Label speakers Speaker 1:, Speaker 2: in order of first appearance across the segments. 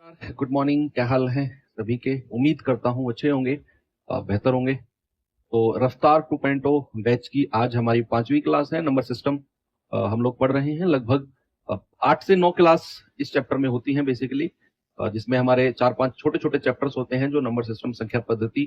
Speaker 1: नमस्कार, good morning. क्या हाल है सभी के? उम्मीद करता हूँ अच्छे होंगे, बेहतर होंगे। तो रफ्तार 2.0 बैच की आज हमारी 5वीं क्लास है। नंबर सिस्टम हम लोग पढ़ रहे हैं। लगभग 8 से 9 क्लास इस चैप्टर में होती हैं बेसिकली, जिसमें हमारे 4-5 छोटे छोटे चैप्टर्स होते हैं जो नंबर सिस्टम संख्या पद्धति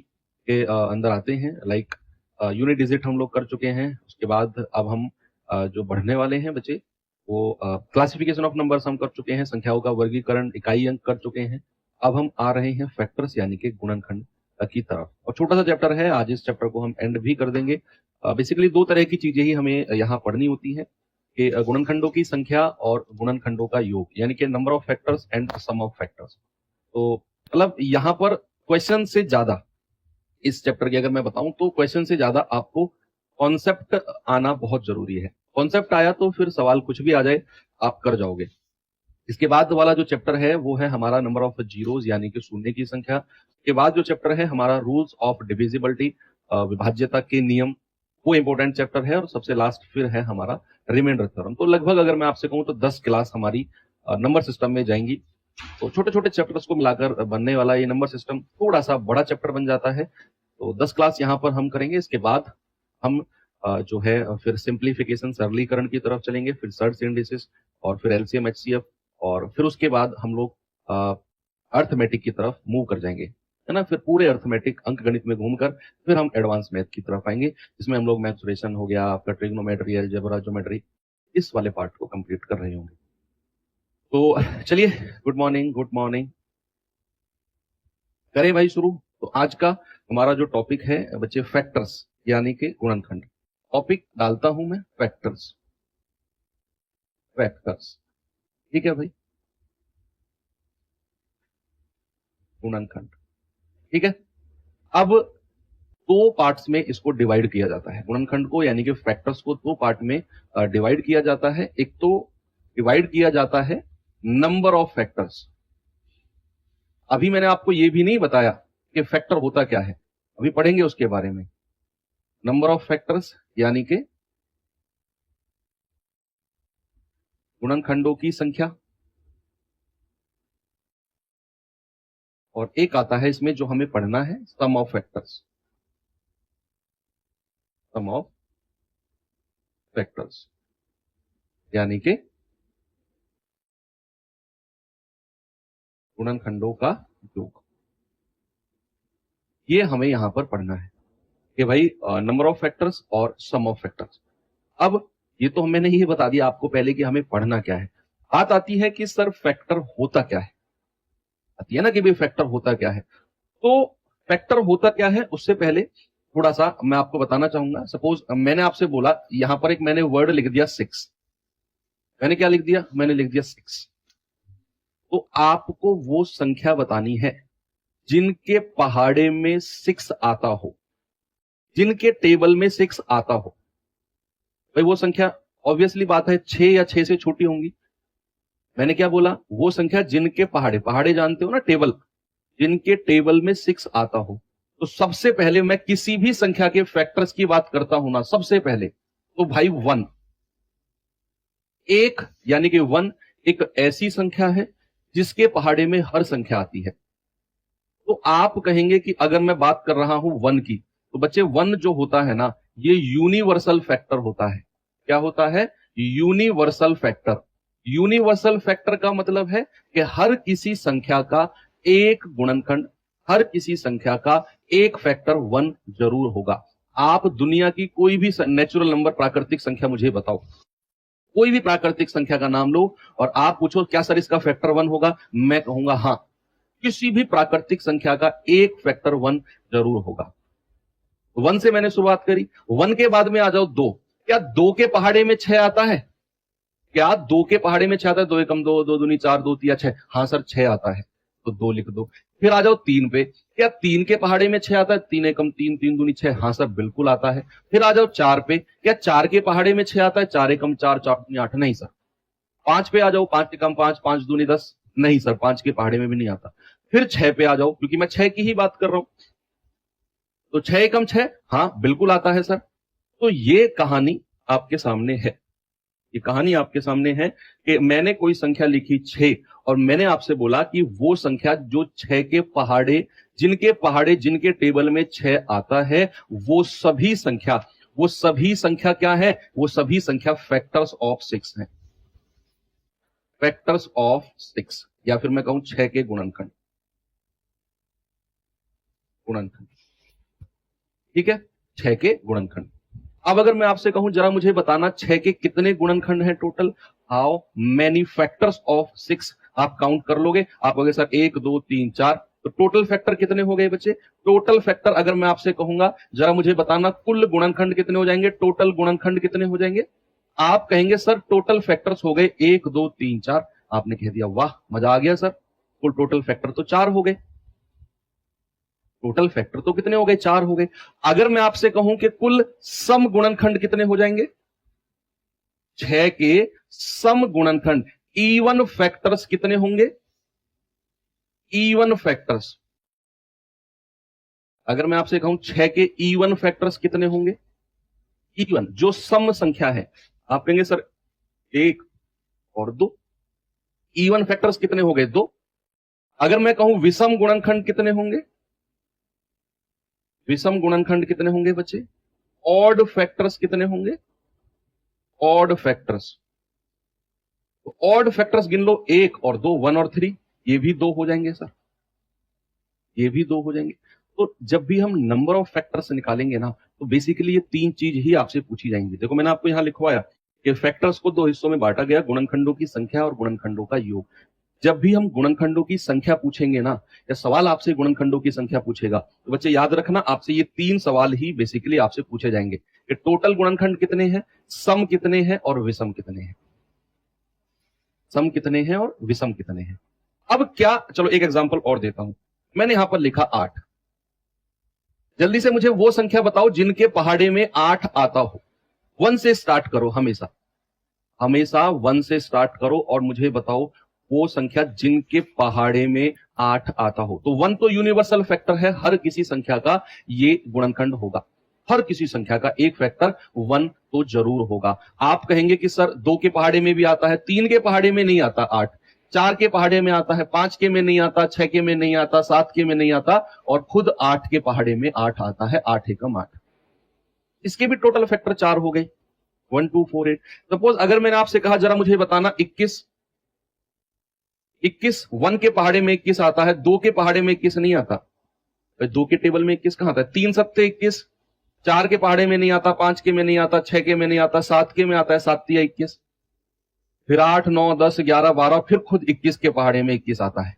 Speaker 1: के अंदर आते हैं। लाइक यूनिट डिजिट हम लोग कर चुके हैं। उसके बाद अब हम जो बढ़ने वाले हैं बच्चे, वो क्लासिफिकेशन ऑफ नंबर्स हम कर चुके हैं। संख्याओं का वर्गीकरण, इकाई अंक कर चुके हैं। अब हम आ रहे हैं फैक्टर्स यानी कि गुणनखंड की तरफ। और छोटा सा चैप्टर है, आज इस चैप्टर को हम एंड भी कर देंगे। बेसिकली 2 तरह की चीजें ही हमें यहाँ पढ़नी होती है कि गुणनखंडों की संख्या और गुणनखंडों का योग, यानी कि number of factors and sum of factors. तो मतलब यहाँ पर क्वेश्चन से ज्यादा, इस चैप्टर की अगर मैं बताऊं तो क्वेश्चन से ज्यादा आपको कॉन्सेप्ट आना बहुत जरूरी है। कॉन्सेप्ट आया तो फिर सवाल कुछ भी आ जाए आप कर जाओगे। इसके बाद वाला जो चैप्टर है वो है हमारा नंबर ऑफ जीरोज यानी कि शून्य की संख्या। के बाद जो चैप्टर है हमारा रूल्स ऑफ डिविजिबिलिटी, विभाज्यता के नियम, वो इंपॉर्टेंट चैप्टर है। और सबसे लास्ट फिर है हमारा रिमाइंडर थ्योरम। तो लगभग अगर मैं आपसे कहूं तो 10 क्लास हमारी नंबर सिस्टम में जाएंगी। तो छोटे छोटे चैप्टर्स को मिलाकर बनने वाला ये नंबर सिस्टम थोड़ा सा बड़ा चैप्टर बन जाता है। तो 10 क्लास यहाँ पर हम करेंगे। इसके बाद हम जो है फिर सिंप्लीफिकेशन, सरलीकरण की तरफ चलेंगे, फिर सर्च इंडिसेस, और फिर एलसीएम एचसीएफ, और फिर उसके बाद हम लोग अर्थमेटिक की तरफ मूव कर जाएंगे, है ना। फिर पूरे अर्थमेटिक अंक गणित में घूमकर फिर हम एडवांस मैथ की तरफ आएंगे, जिसमें हम लोग मैथ्योरेशन हो गया, आपका ट्रिग्नोमेट्री, अलजेब्रा, ज्योमेट्री, इस वाले पार्ट को कंप्लीट कर रहे होंगे। तो चलिए, गुड मॉर्निंग, गुड मॉर्निंग, करें भाई शुरू। तो आज का हमारा जो टॉपिक है बच्चे, फैक्टर्स यानी कि गुणनखंड। टॉपिक डालता हूं मैं फैक्टर्स, फैक्टर्स, ठीक है भाई, गुणनखंड, ठीक है। अब 2 पार्ट्स में इसको डिवाइड किया जाता है गुणनखंड को, यानी कि फैक्टर्स को 2 पार्ट में डिवाइड किया जाता है। एक तो डिवाइड किया जाता है नंबर ऑफ फैक्टर्स। अभी मैंने आपको यह भी नहीं बताया कि फैक्टर होता क्या है, अभी पढ़ेंगे उसके बारे में। नंबर ऑफ फैक्टर्स यानी कि गुणनखंडों की संख्या, और एक आता है इसमें जो हमें पढ़ना है, sum of factors, sum of factors यानी कि गुणनखंडों का योग। ये हमें यहां पर पढ़ना है कि भाई नंबर ऑफ फैक्टर्स और सम ऑफ फैक्टर्स। अब ये तो मैंने ये बता दिया आपको पहले कि हमें पढ़ना क्या है। बात आती है कि सर फैक्टर होता क्या है, आती है ना कि भाई फैक्टर होता क्या है। तो फैक्टर होता क्या है उससे पहले थोड़ा सा मैं आपको बताना चाहूंगा। सपोज मैंने आपसे बोला, यहां पर एक मैंने वर्ड लिख दिया 6। मैंने क्या लिख दिया? मैंने लिख दिया 6। तो आपको वो संख्या बतानी है जिनके पहाड़े में 6 आता हो, जिनके टेबल में 6 आता हो। भाई वो संख्या ऑब्वियसली बात है 6 या 6 से छोटी होंगी। मैंने क्या बोला? वो संख्या जिनके पहाड़े, पहाड़े जानते हो ना, टेबल, जिनके टेबल में 6 आता हो। तो सबसे पहले मैं किसी भी संख्या के फैक्टर्स की बात करता हूं ना, सबसे पहले तो भाई 1, एक, यानी कि 1 एक ऐसी संख्या है जिसके पहाड़े में हर संख्या आती है। तो आप कहेंगे कि अगर मैं बात कर रहा हूं 1 की, तो बच्चे 1 जो होता है ना, ये यूनिवर्सल फैक्टर होता है। क्या होता है? Universal factor. यूनिवर्सल फैक्टर का मतलब है कि हर किसी संख्या का एक गुणनखंड, हर किसी संख्या का एक फैक्टर 1 जरूर होगा। आप दुनिया की कोई भी नेचुरल नंबर, प्राकृतिक संख्या मुझे बताओ, कोई भी प्राकृतिक संख्या का नाम लो और आप पूछो क्या सर इसका फैक्टर 1 होगा, मैं कहूंगा हां, किसी भी प्राकृतिक संख्या का एक फैक्टर 1 जरूर होगा। 1 से मैंने शुरुआत करी, 1 के बाद में आ जाओ 2। क्या 2 के पहाड़े में 6 आता है? क्या 2 के पहाड़े में 6 आता है? 2 एकम 2, 2 दूनी 4, 2 तिया 6। हाँ सर 6 आता है, तो 2 लिख दो। फिर आ जाओ 3 पे। क्या 3 के पहाड़े में 6 आता है? 3 एकम 3, 3 दूनी 6। हाँ सर बिल्कुल आता है। फिर आ जाओ 4 पे। क्या 4 के पहाड़े में 6 आता है? 4 एकम 4, 4 दूनी 8। नहीं सर। 5 पे आ जाओ, 5 एकम 5, 5 दूनी 10। नहीं सर, 5 के पहाड़े में भी नहीं आता। फिर 6 पे आ जाओ, क्योंकि मैं 6 की ही बात कर रहा हूं, तो 6 एकम 6, हाँ बिल्कुल आता है सर। तो ये कहानी आपके सामने है। ये कहानी आपके सामने है कि मैंने कोई संख्या लिखी 6 और मैंने आपसे बोला कि वो संख्या जो 6 के पहाड़े जिनके टेबल में 6 आता है वो सभी संख्या क्या है? वो सभी संख्या फैक्टर्स ऑफ 6 है। फैक्टर्स ऑफ 6 या फिर मैं कहूं 6 के गुणनखंड। ठीक है, 6 के गुणनखंड। अब अगर मैं आपसे कहूं जरा मुझे बताना 6 के कितने गुणनखंड हैं total? How many factors of 6? आप काउंट कर लोगे, आप कहोगे सर 1 2 3 4, तो टोटल फैक्टर कितने हो गए बच्चे? टोटल फैक्टर अगर मैं आपसे कहूंगा जरा मुझे बताना कुल गुणनखंड कितने हो जाएंगे, टोटल गुणनखंड कितने हो जाएंगे? आप कहेंगे सर टोटल फैक्टर्स हो गए 1 2 3 4। आपने कह दिया वाह मजा आ गया सर, कुल टोटल फैक्टर तो 4 हो गए। टोटल फैक्टर तो कितने हो गए? 4 हो गए। अगर मैं आपसे कहूं कि कुल सम गुणनखंड कितने हो जाएंगे? 6 के सम गुणनखंड इवन फैक्टर्स कितने होंगे? इवन फैक्टर्स, अगर मैं आपसे कहूं 6 के इवन फैक्टर्स कितने होंगे? इवन जो सम संख्या है, आप कहेंगे सर 1 और 2। इवन फैक्टर्स कितने हो गए? 2। अगर मैं कहूं विषम गुणनखंड कितने होंगे? विषम गुणनखंड कितने होंगे बच्चे? ऑड फैक्टर्स कितने होंगे? ऑड फैक्टर्स, तो ऑड फैक्टर्स गिन लो 1 और 2, 1 और 3, ये भी 2 हो जाएंगे सर, ये भी 2 हो जाएंगे। तो जब भी हम नंबर ऑफ फैक्टर्स निकालेंगे ना तो बेसिकली ये 3 चीज ही आपसे पूछी जाएंगी। देखो मैंने आपको यहां लिखवाया कि फैक्टर्स को 2 हिस्सों में बांटा गया, गुणनखंडों की संख्या और गुणनखंडों का योग। जब भी हम गुणनखंडों की संख्या पूछेंगे ना, या सवाल आपसे गुणनखंडों की संख्या पूछेगा, तो बच्चे याद रखना आपसे ये 3 सवाल ही बेसिकली आपसे पूछे जाएंगे कि टोटल गुणनखंड कितने हैं, सम कितने हैं और विषम कितने हैं। सम कितने हैं और विषम कितने हैं। अब क्या, चलो एक एग्जांपल और देता हूं। मैंने यहां पर लिखा 8। जल्दी से मुझे वो संख्या बताओ जिनके पहाड़े में 8 आता हो। 1 से स्टार्ट करो, हमेशा 1 से स्टार्ट करो और मुझे बताओ वो संख्या जिनके पहाड़े में 8 आता हो। तो 1 तो यूनिवर्सल फैक्टर है, हर किसी संख्या का ये गुणनखंड होगा। हर किसी संख्या का एक फैक्टर 1 तो जरूर होगा। आप कहेंगे कि सर 2 के पहाड़े में भी आता है, 3 के पहाड़े में नहीं आता 8, 4 के पहाड़े में आता है, 5 के में नहीं आता, 6 के में नहीं आता, 7 के में नहीं आता, और खुद 8 के पहाड़े में 8 आता है, 8 एकम 8। इसके भी टोटल फैक्टर 4 हो गए, 1 2 4 8। सपोज अगर मैंने आपसे कहा जरा मुझे बताना 21, 1 के पहाड़े में 21 आता है, 2 के पहाड़े में 21 नहीं आता। 2 के टेबल में 21 कहां आता है? 3 सत्ते 21, 4 के पहाड़े में नहीं आता, 5 के में नहीं आता, 6 के में नहीं आता, 7 के में आता है, 7 तिया 21, फिर 8 9 10 11 12, फिर खुद 21 के पहाड़े में 21 आता है,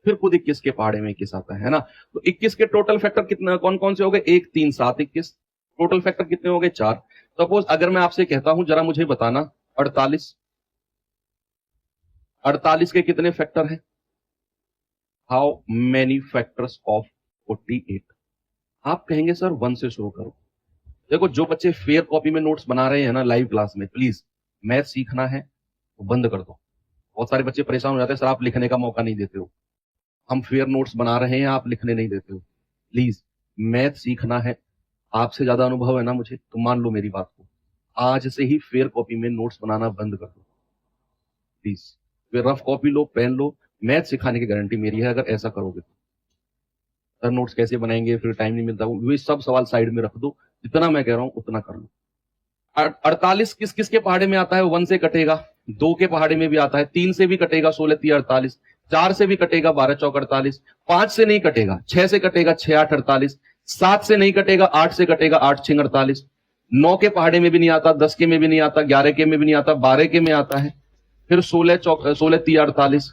Speaker 1: फिर खुद 21 के पहाड़े में 21 आता है ना। तो 21 के टोटल फैक्टर कितने कौन कौन से हो गए? 1 3 7 21। टोटल फैक्टर कितने हो गए? 4। सपोज अगर मैं आपसे कहता हूं जरा मुझे बताना 48, 48 के कितने फैक्टर हैं? How many factors of 48? आप कहेंगे सर 1 से शुरू करो। देखो जो बच्चे फेयर कॉपी में नोट्स बना रहे हैं ना लाइव क्लास में, प्लीज मैथ सीखना है तो बंद कर दो। बहुत सारे बच्चे परेशान हो जाते हैं, सर आप लिखने का मौका नहीं देते हो, हम फेयर नोट्स बना रहे हैं आप लिखने नहीं देते हो। प्लीज मैथ सीखना है, आपसे ज्यादा अनुभव है ना मुझे, तो मान लो मेरी बात को, आज से ही फेयर कॉपी में नोट्स बनाना बंद कर दो प्लीज। फिर रफ कॉपी लो, पेन लो, मैथ सिखाने की गारंटी मेरी है अगर ऐसा करोगे तो। सर नोट्स कैसे बनाएंगे, फिर टाइम नहीं मिलता, ये सब सवाल साइड में रख दो, जितना मैं कह रहा हूं उतना कर लो। 48 किस किस के पहाड़े में आता है? 1 से कटेगा, 2 के पहाड़े में भी आता है, 3 से भी कटेगा, 16 3 48, 4 से भी कटेगा, 12 चौक 48, 5 से नहीं कटेगा, 6 से कटेगा, 6 8 48, 7 से नहीं कटेगा, 8 से कटेगा, 8 6 48, 9 के पहाड़े में भी नहीं आता, 10 के में भी नहीं आता, 11 के में भी नहीं आता, 12 के में आता है, फिर 16 3 48,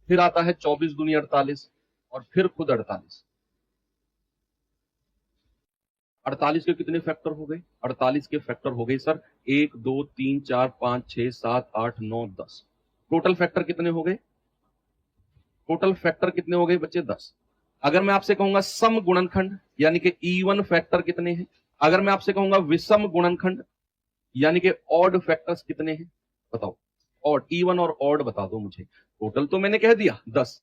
Speaker 1: फिर आता है 24 दूनी 48, और फिर खुद 48। 48 के कितने फैक्टर हो गए? 48 के फैक्टर हो गए सर 1 2 3 4 5 6 7 8 9 10। टोटल फैक्टर कितने हो गए? टोटल फैक्टर कितने हो गए बच्चे? 10। अगर मैं आपसे कहूंगा सम गुणनखंड यानी कि इवन फैक्टर कितने हैं? अगर मैं आपसे कहूंगा विषम गुणनखंड यानी कि ऑड फैक्टर्स कितने हैं? बताओ, ऑड, इवन और ऑड बता दो मुझे। टोटल तो मैंने कह दिया 10,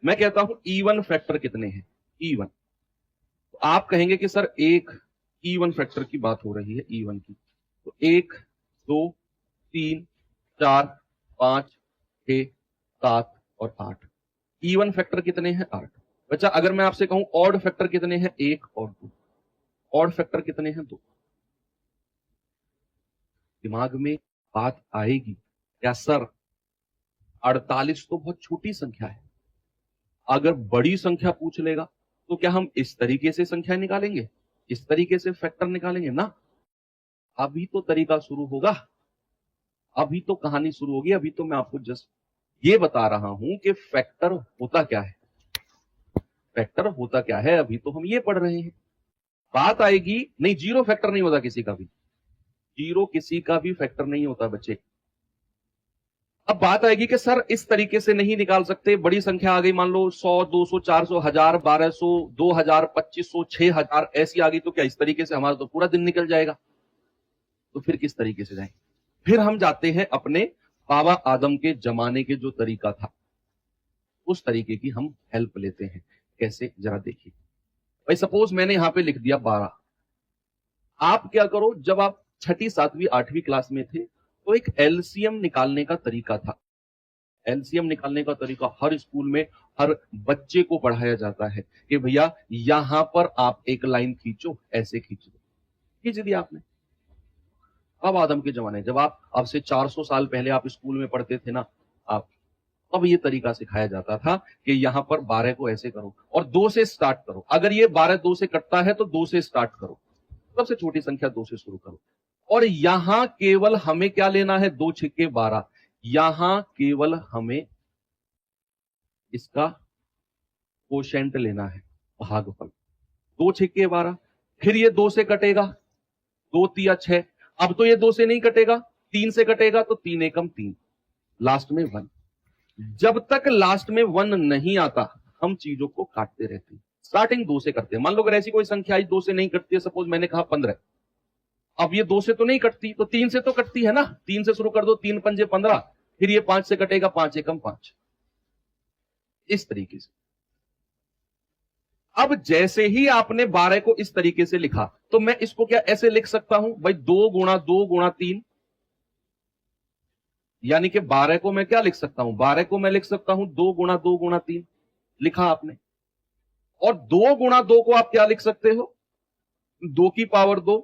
Speaker 1: मैं कहता हूं इवन फैक्टर कितने हैं? इवन, तो आप कहेंगे कि सर एक इवन फैक्टर की बात हो रही है, इवन की, तो 1 2 3 4 5 6 7 और 8। इवन फैक्टर कितने हैं? 8। बच्चा अगर मैं आपसे कहूं ऑड फैक्टर कितने हैं? 1 और 2। ऑड फैक्टर कितने हैं? 2। दिमाग में बात आएगी क्या सर 48 तो बहुत छोटी संख्या है, अगर बड़ी संख्या पूछ लेगा तो क्या हम इस तरीके से संख्या निकालेंगे, इस तरीके से फैक्टर निकालेंगे ना? अभी तो तरीका शुरू होगा, अभी तो कहानी शुरू होगी। अभी तो मैं आपको जस्ट ये बता रहा हूं कि फैक्टर होता क्या है, फैक्टर होता क्या है, अभी तो हम ये पढ़ रहे हैं। बात आएगी नहीं, जीरो फैक्टर नहीं होता किसी का भी, जीरो किसी का भी फैक्टर नहीं होता बच्चे। अब बात आएगी कि सर इस तरीके से नहीं निकाल सकते, बड़ी संख्या आ गई, मान लो 100 200 400 1000 1200 2000 2500 6000 ऐसी आ गई, तो क्या इस तरीके से हमारा तो पूरा दिन निकल जाएगा? तो फिर किस तरीके से जाएं? फिर हम जाते हैं अपने बाबा आदम के जमाने के जो तरीका था उस तरीके की हम हेल्प लेते हैं। कैसे जरा देखिए भाई। सपोज मैंने यहां पे लिख दिया 12। आप क्या करो, जब आप 6ठी 7वीं 8वीं क्लास में थे तो एक एलसीएम निकालने का तरीका था। एलसीएम निकालने का तरीका हर स्कूल में हर बच्चे को पढ़ाया जाता है कि भैया यहां पर आप एक लाइन खींचो, ऐसे खींच दो। खींच दिया आपने। अब आदम के जमाने, जब आप अब से 400 साल पहले आप स्कूल में पढ़ते थे ना, आप तब ये तरीका सिखाया जाता था कि यहां पर 12 को ऐसे करो और 2 से स्टार्ट करो। अगर ये 12 2 से कटता है तो 2 से स्टार्ट करो, सबसे छोटी संख्या 2 से शुरू करो। और यहां केवल हमें क्या लेना है? 2 छिक्के 12। यहां केवल हमें इसका कोशेंट लेना है, भागफल। 2 छिक्के 12, फिर ये 2 से कटेगा, 2 तिया 6। अब तो ये 2 से नहीं कटेगा, 3 से कटेगा, तो 3 एकम 3, लास्ट में 1। जब तक लास्ट में 1 नहीं आता हम चीजों को काटते रहते हैं। स्टार्टिंग 2 से करते हैं। मान लो अगर ऐसी कोई संख्या आई 2 से नहीं कटती है, सपोज मैंने कहा 15। अब ये 2 से तो नहीं कटती, तो 3 से तो कटती है ना। 3 से शुरू कर दो, 3 पंजे 15, फिर ये 5 से कटेगा, 5 एकम 5। इस तरीके से। अब जैसे ही आपने 12 को इस तरीके से लिखा तो मैं इसको क्या ऐसे लिख सकता हूं भाई? 2 गुणा 2 गुणा 3, यानी कि 12 को मैं क्या लिख सकता हूं? 12 को मैं लिख सकता हूं 2 गुणा 2 गुणा 3। लिखा आपने। और 2 गुणा 2 को आप क्या लिख सकते हो? 2 की पावर 2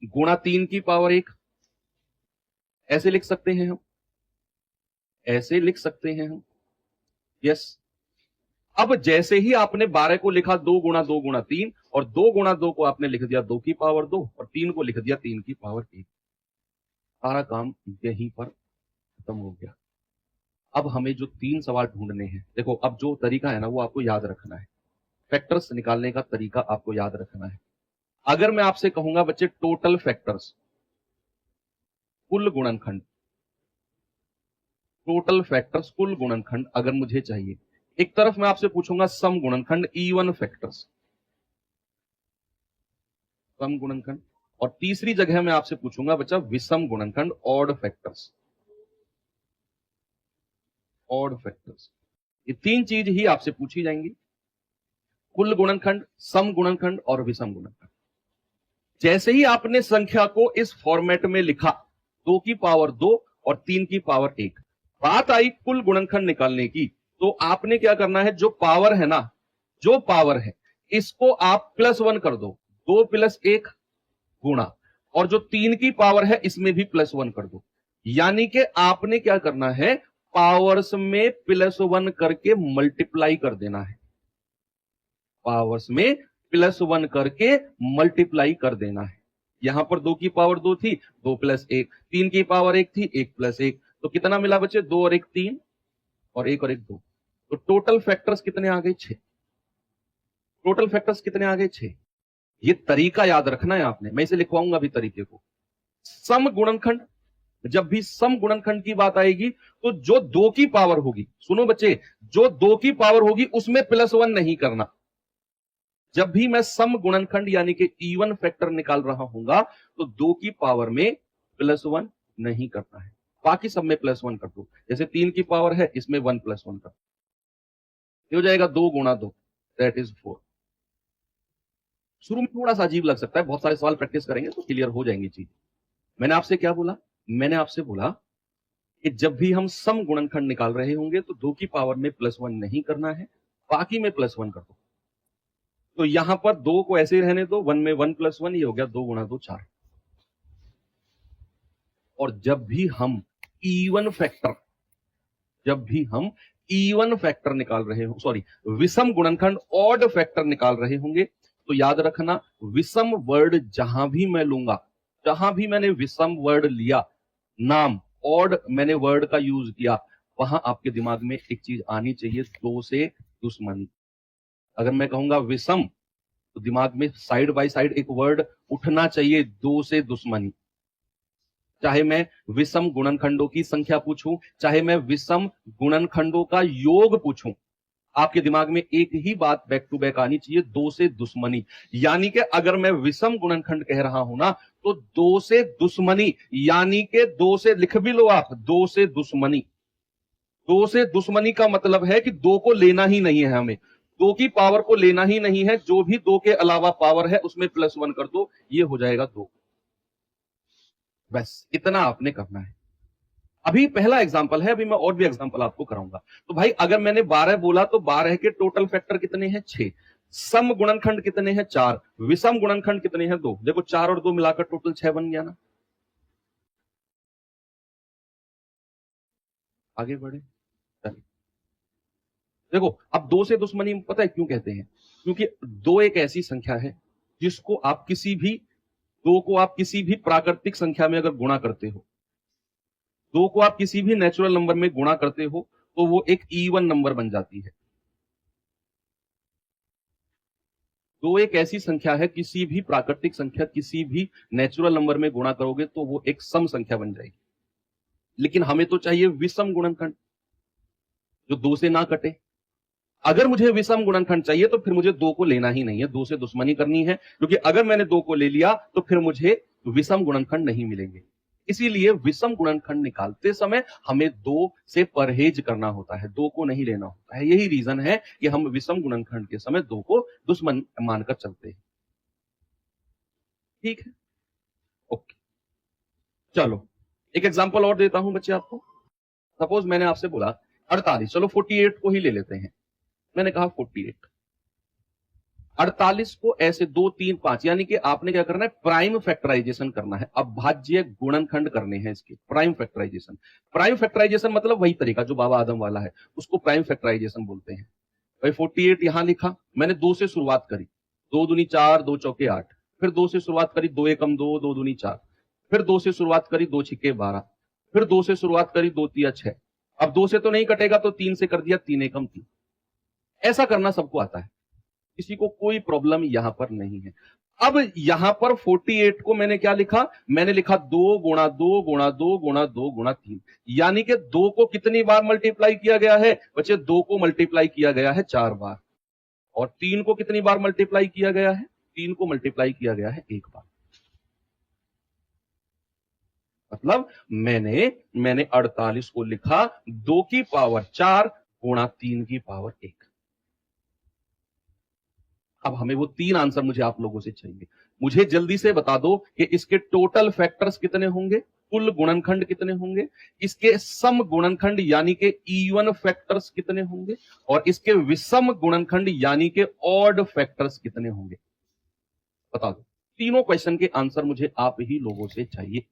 Speaker 1: गुणा 3 की पावर 1। ऐसे लिख सकते हैं हम, ऐसे लिख सकते हैं हम। यस। अब जैसे ही आपने 12 को लिखा 2 गुणा 2 गुणा 3, और 2 गुणा 2 को आपने लिख दिया 2 की पावर 2, और 3 को लिख दिया 3 की पावर 1। सारा काम यहीं पर खत्म हो गया। अब हमें जो 3 सवाल ढूंढने हैं, देखो अब जो तरीका है ना वो आपको याद रखना है। फैक्टर्स निकालने का तरीका आपको याद रखना है। अगर मैं आपसे कहूंगा बच्चे टोटल फैक्टर्स, कुल गुणनखंड, टोटल फैक्टर्स कुल गुणनखंड अगर मुझे चाहिए, एक तरफ मैं आपसे पूछूंगा सम गुणनखंड, इवन फैक्टर्स, सम गुणनखंड, और तीसरी जगह मैं आपसे पूछूंगा बच्चा विषम गुणनखंड, ऑड फैक्टर्स, ऑड फैक्टर्स। ये 3 चीज ही आपसे पूछी जाएंगी, कुल गुणनखंड, सम गुणनखंड और विषम गुणनखंड। जैसे ही आपने संख्या को इस फॉर्मेट में लिखा, 2 की पावर 2 और 3 की पावर 1, बात आई कुल गुणनखंड निकालने की, तो आपने क्या करना है? जो पावर है ना, जो पावर है इसको आप +1 कर दो। 2 + 1 गुणा, और जो 3 की पावर है इसमें भी +1 कर दो। यानी कि आपने क्या करना है? पावर्स में +1 करके मल्टीप्लाई कर देना है। पावर्स में +1 करके मल्टीप्लाई कर देना है। यहां पर 2 की पावर 2 थी, 2 + 1, 3 की पावर 1 थी, 1 + 1, तो कितना मिला बच्चे? 2 और 1 3, और 1 और 1 2। तो टोटल फैक्टर्स कितने आ गए? 6। टोटल फैक्टर्स कितने आ गए? 6। ये तरीका याद रखना है आपने, मैं इसे लिखवाऊंगा अभी तरीके को। सम गुणनखंड, जब भी सम गुणनखंड की बात आएगी तो जो 2 की पावर होगी, सुनो बच्चे, जो 2 की पावर होगी उसमें +1 नहीं करना। जब भी मैं सम गुणनखंड यानी कि इवन फैक्टर निकाल रहा हूंगा तो 2 की पावर में +1 नहीं करना है, बाकी सब में +1 कर दो। जैसे 3 की पावर है, इसमें 1 + 1 कर हो जाएगा 2 गुणा 2, दैट इज 4। शुरू में थोड़ा सा अजीब लग सकता है, बहुत सारे सवाल प्रैक्टिस करेंगे तो क्लियर हो जाएंगी चीज। मैंने आपसे क्या बोला? मैंने आपसे बोला कि जब भी हम सम गुणनखंड निकाल रहे होंगे तो 2 की पावर में +1 नहीं करना है, बाकी में +1 कर दो। तो यहां पर 2 को ऐसे ही रहने दो, 1 में 1 + 1, ये हो गया 2 गुणा 2 4। और जब भी हम इवन फैक्टर निकाल रहे हो, सॉरी, विषम गुणनखंड ऑड फैक्टर निकाल रहे होंगे, तो याद रखना विषम वर्ड जहां भी मैं लूंगा, जहां भी मैंने विषम वर्ड लिया, नाम ऑड मैंने वर्ड का यूज किया, वहां आपके दिमाग में एक चीज आनी चाहिए, 2 से दुश्मनी। अगर मैं कहूंगा विषम तो दिमाग में साइड बाय साइड एक वर्ड उठना चाहिए, 2 से दुश्मनी। चाहे मैं विषम गुणनखंडों की संख्या पूछूं, चाहे मैं विषम गुणनखंडों का योग पूछूं, आपके दिमाग में एक ही बात बैक टू बैक आनी चाहिए, 2 से दुश्मनी। यानी कि अगर मैं विषम गुणनखंड कह रहा हूं ना, तो 2 से दुश्मनी, यानी कि 2 से, लिख भी लो आप, 2 से दुश्मनी। 2 से दुश्मनी का मतलब है कि 2 को लेना ही नहीं है, हमें 2 की पावर को लेना ही नहीं है, जो भी 2 के अलावा पावर है उसमें +1 कर दो, ये हो जाएगा 2। बस इतना आपने करना है। अभी पहला एग्जांपल है, अभी मैं और भी एग्जांपल आपको कराऊंगा। तो भाई अगर मैंने 12 बोला तो 12 के टोटल फैक्टर कितने हैं? 6। सम गुणनखंड कितने हैं? 4। विषम गुणनखंड कितने हैं? 2। देखो 4 और 2 मिलाकर टोटल 6 बन गया ना। आगे बढ़े, चलिए। देखो अब 2 से दुश्मनी पता है क्यों कहते हैं? क्योंकि 2 एक ऐसी संख्या है जिसको आप किसी भी, 2 को आप किसी भी प्राकृतिक संख्या में अगर गुणा करते हो, 2 को आप किसी भी नेचुरल नंबर में गुणा करते हो, तो वो एक इवन नंबर बन जाती है। 2 एक ऐसी संख्या है, किसी भी प्राकृतिक संख्या, किसी भी नेचुरल नंबर में गुणा करोगे तो वो एक सम संख्या बन जाएगी। लेकिन हमें तो चाहिए विषम गुणनखंड जो 2 से ना कटे। अगर मुझे विषम गुणनखंड चाहिए तो फिर मुझे 2 को लेना ही नहीं है, 2 से दुश्मनी करनी है, क्योंकि अगर मैंने 2 को ले लिया तो फिर मुझे विषम गुणनखंड नहीं मिलेंगे। इसीलिए विषम गुणनखंड निकालते समय हमें 2 से परहेज करना होता है, 2 को नहीं लेना होता है। यही रीजन है कि हम विषम गुणनखंड के समय 2 को दुश्मन मानकर चलते हैं। ठीक है, ओके। चलो एक एग्जांपल और देता हूं बच्चे आपको। सपोज मैंने आपसे बोला 48, चलो 48 को ही ले लेते हैं। मैंने कहा 48, 48 को ऐसे 2 3 5, यानी कि आपने क्या करना है? प्राइम फैक्टराइजेशन करना है, अभाज्य गुणनखंड करने हैं इसके। प्राइम फैक्टराइजेशन, प्राइम फैक्टराइजेशन मतलब वही तरीका जो बाबा आदम वाला है, उसको प्राइम फैक्टराइजेशन बोलते हैं। भाई 48 यहां लिखा, मैंने 2 से शुरुआत करी, 2 दूनी 4, 2 चौके 8, फिर 2 से शुरुआत करी, 2 एकम 2, 2 दूनी 4, फिर 2 से शुरुआत करी, 2 छिक्के 12, फिर 2 से शुरुआत करी, 2 तिया 6। अब 2 से तो नहीं कटेगा तो 3 से कर दिया, 3 एकम 3। ऐसा करना सबको आता है, किसी को कोई प्रॉब्लम यहां पर नहीं है। अब यहां पर 48 को मैंने क्या लिखा? मैंने लिखा 2 गुणा 2 गुणा 2 गुणा 2 गुणा 3, यानी कि 2 को कितनी बार मल्टीप्लाई किया गया है बच्चे? 2 को मल्टीप्लाई किया गया है 4 बार। और 3 को कितनी बार मल्टीप्लाई किया गया है? 3 को मल्टीप्लाई किया गया है 1 बार। मतलब मैंने 48 को लिखा 2 की पावर 4 गुणा 3 की पावर 1। अब हमें वो 3 आंसर मुझे आप लोगों से चाहिए। मुझे जल्दी से बता दो कि इसके टोटल फैक्टर्स कितने होंगे, कुल गुणनखंड कितने होंगे, इसके सम गुणनखंड यानी कि इवन फैक्टर्स कितने होंगे, और इसके विषम गुणनखंड यानी कि ऑड फैक्टर्स कितने होंगे। बता दो, तीनों क्वेश्चन के आंसर मुझे आप ही लोगों से चाहिए।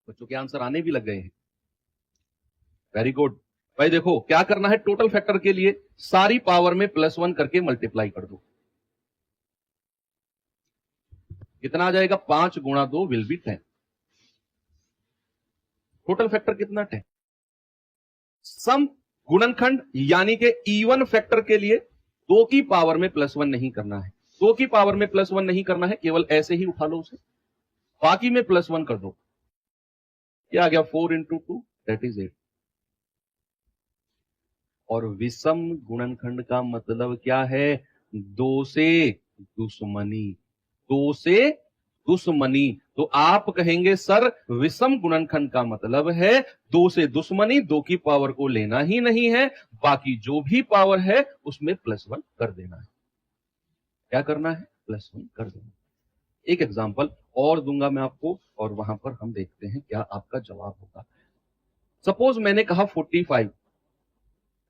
Speaker 1: बच्चों के आंसर आने भी लग गए हैं, वेरी गुड। भाई देखो क्या करना है, टोटल फैक्टर के लिए सारी पावर में +1 करके मल्टीप्लाई कर दो। कितना आ जाएगा? 5 गुणा 2 विल बी 10। टोटल फैक्टर कितना? 10। सम गुणनखंड यानी कि इवन फैक्टर के लिए 2 की पावर में +1 नहीं करना है, 2 की पावर में +1 नहीं करना है, केवल ऐसे ही उठा लो उसे, बाकी में +1 कर दो। क्या आ गया? 4 इंटू 2 दैट इज 8। और विषम गुणनखंड का मतलब क्या है? 2 से दुश्मनी, 2 से दुश्मनी। तो आप कहेंगे सर विषम गुणनखंड का मतलब है 2 से दुश्मनी, 2 की पावर को लेना ही नहीं है, बाकी जो भी पावर है उसमें +1 कर देना है। क्या करना है? +1 कर देना। एक एग्जांपल और दूंगा मैं आपको और वहां पर हम देखते हैं क्या आपका जवाब होगा। सपोज मैंने कहा 45,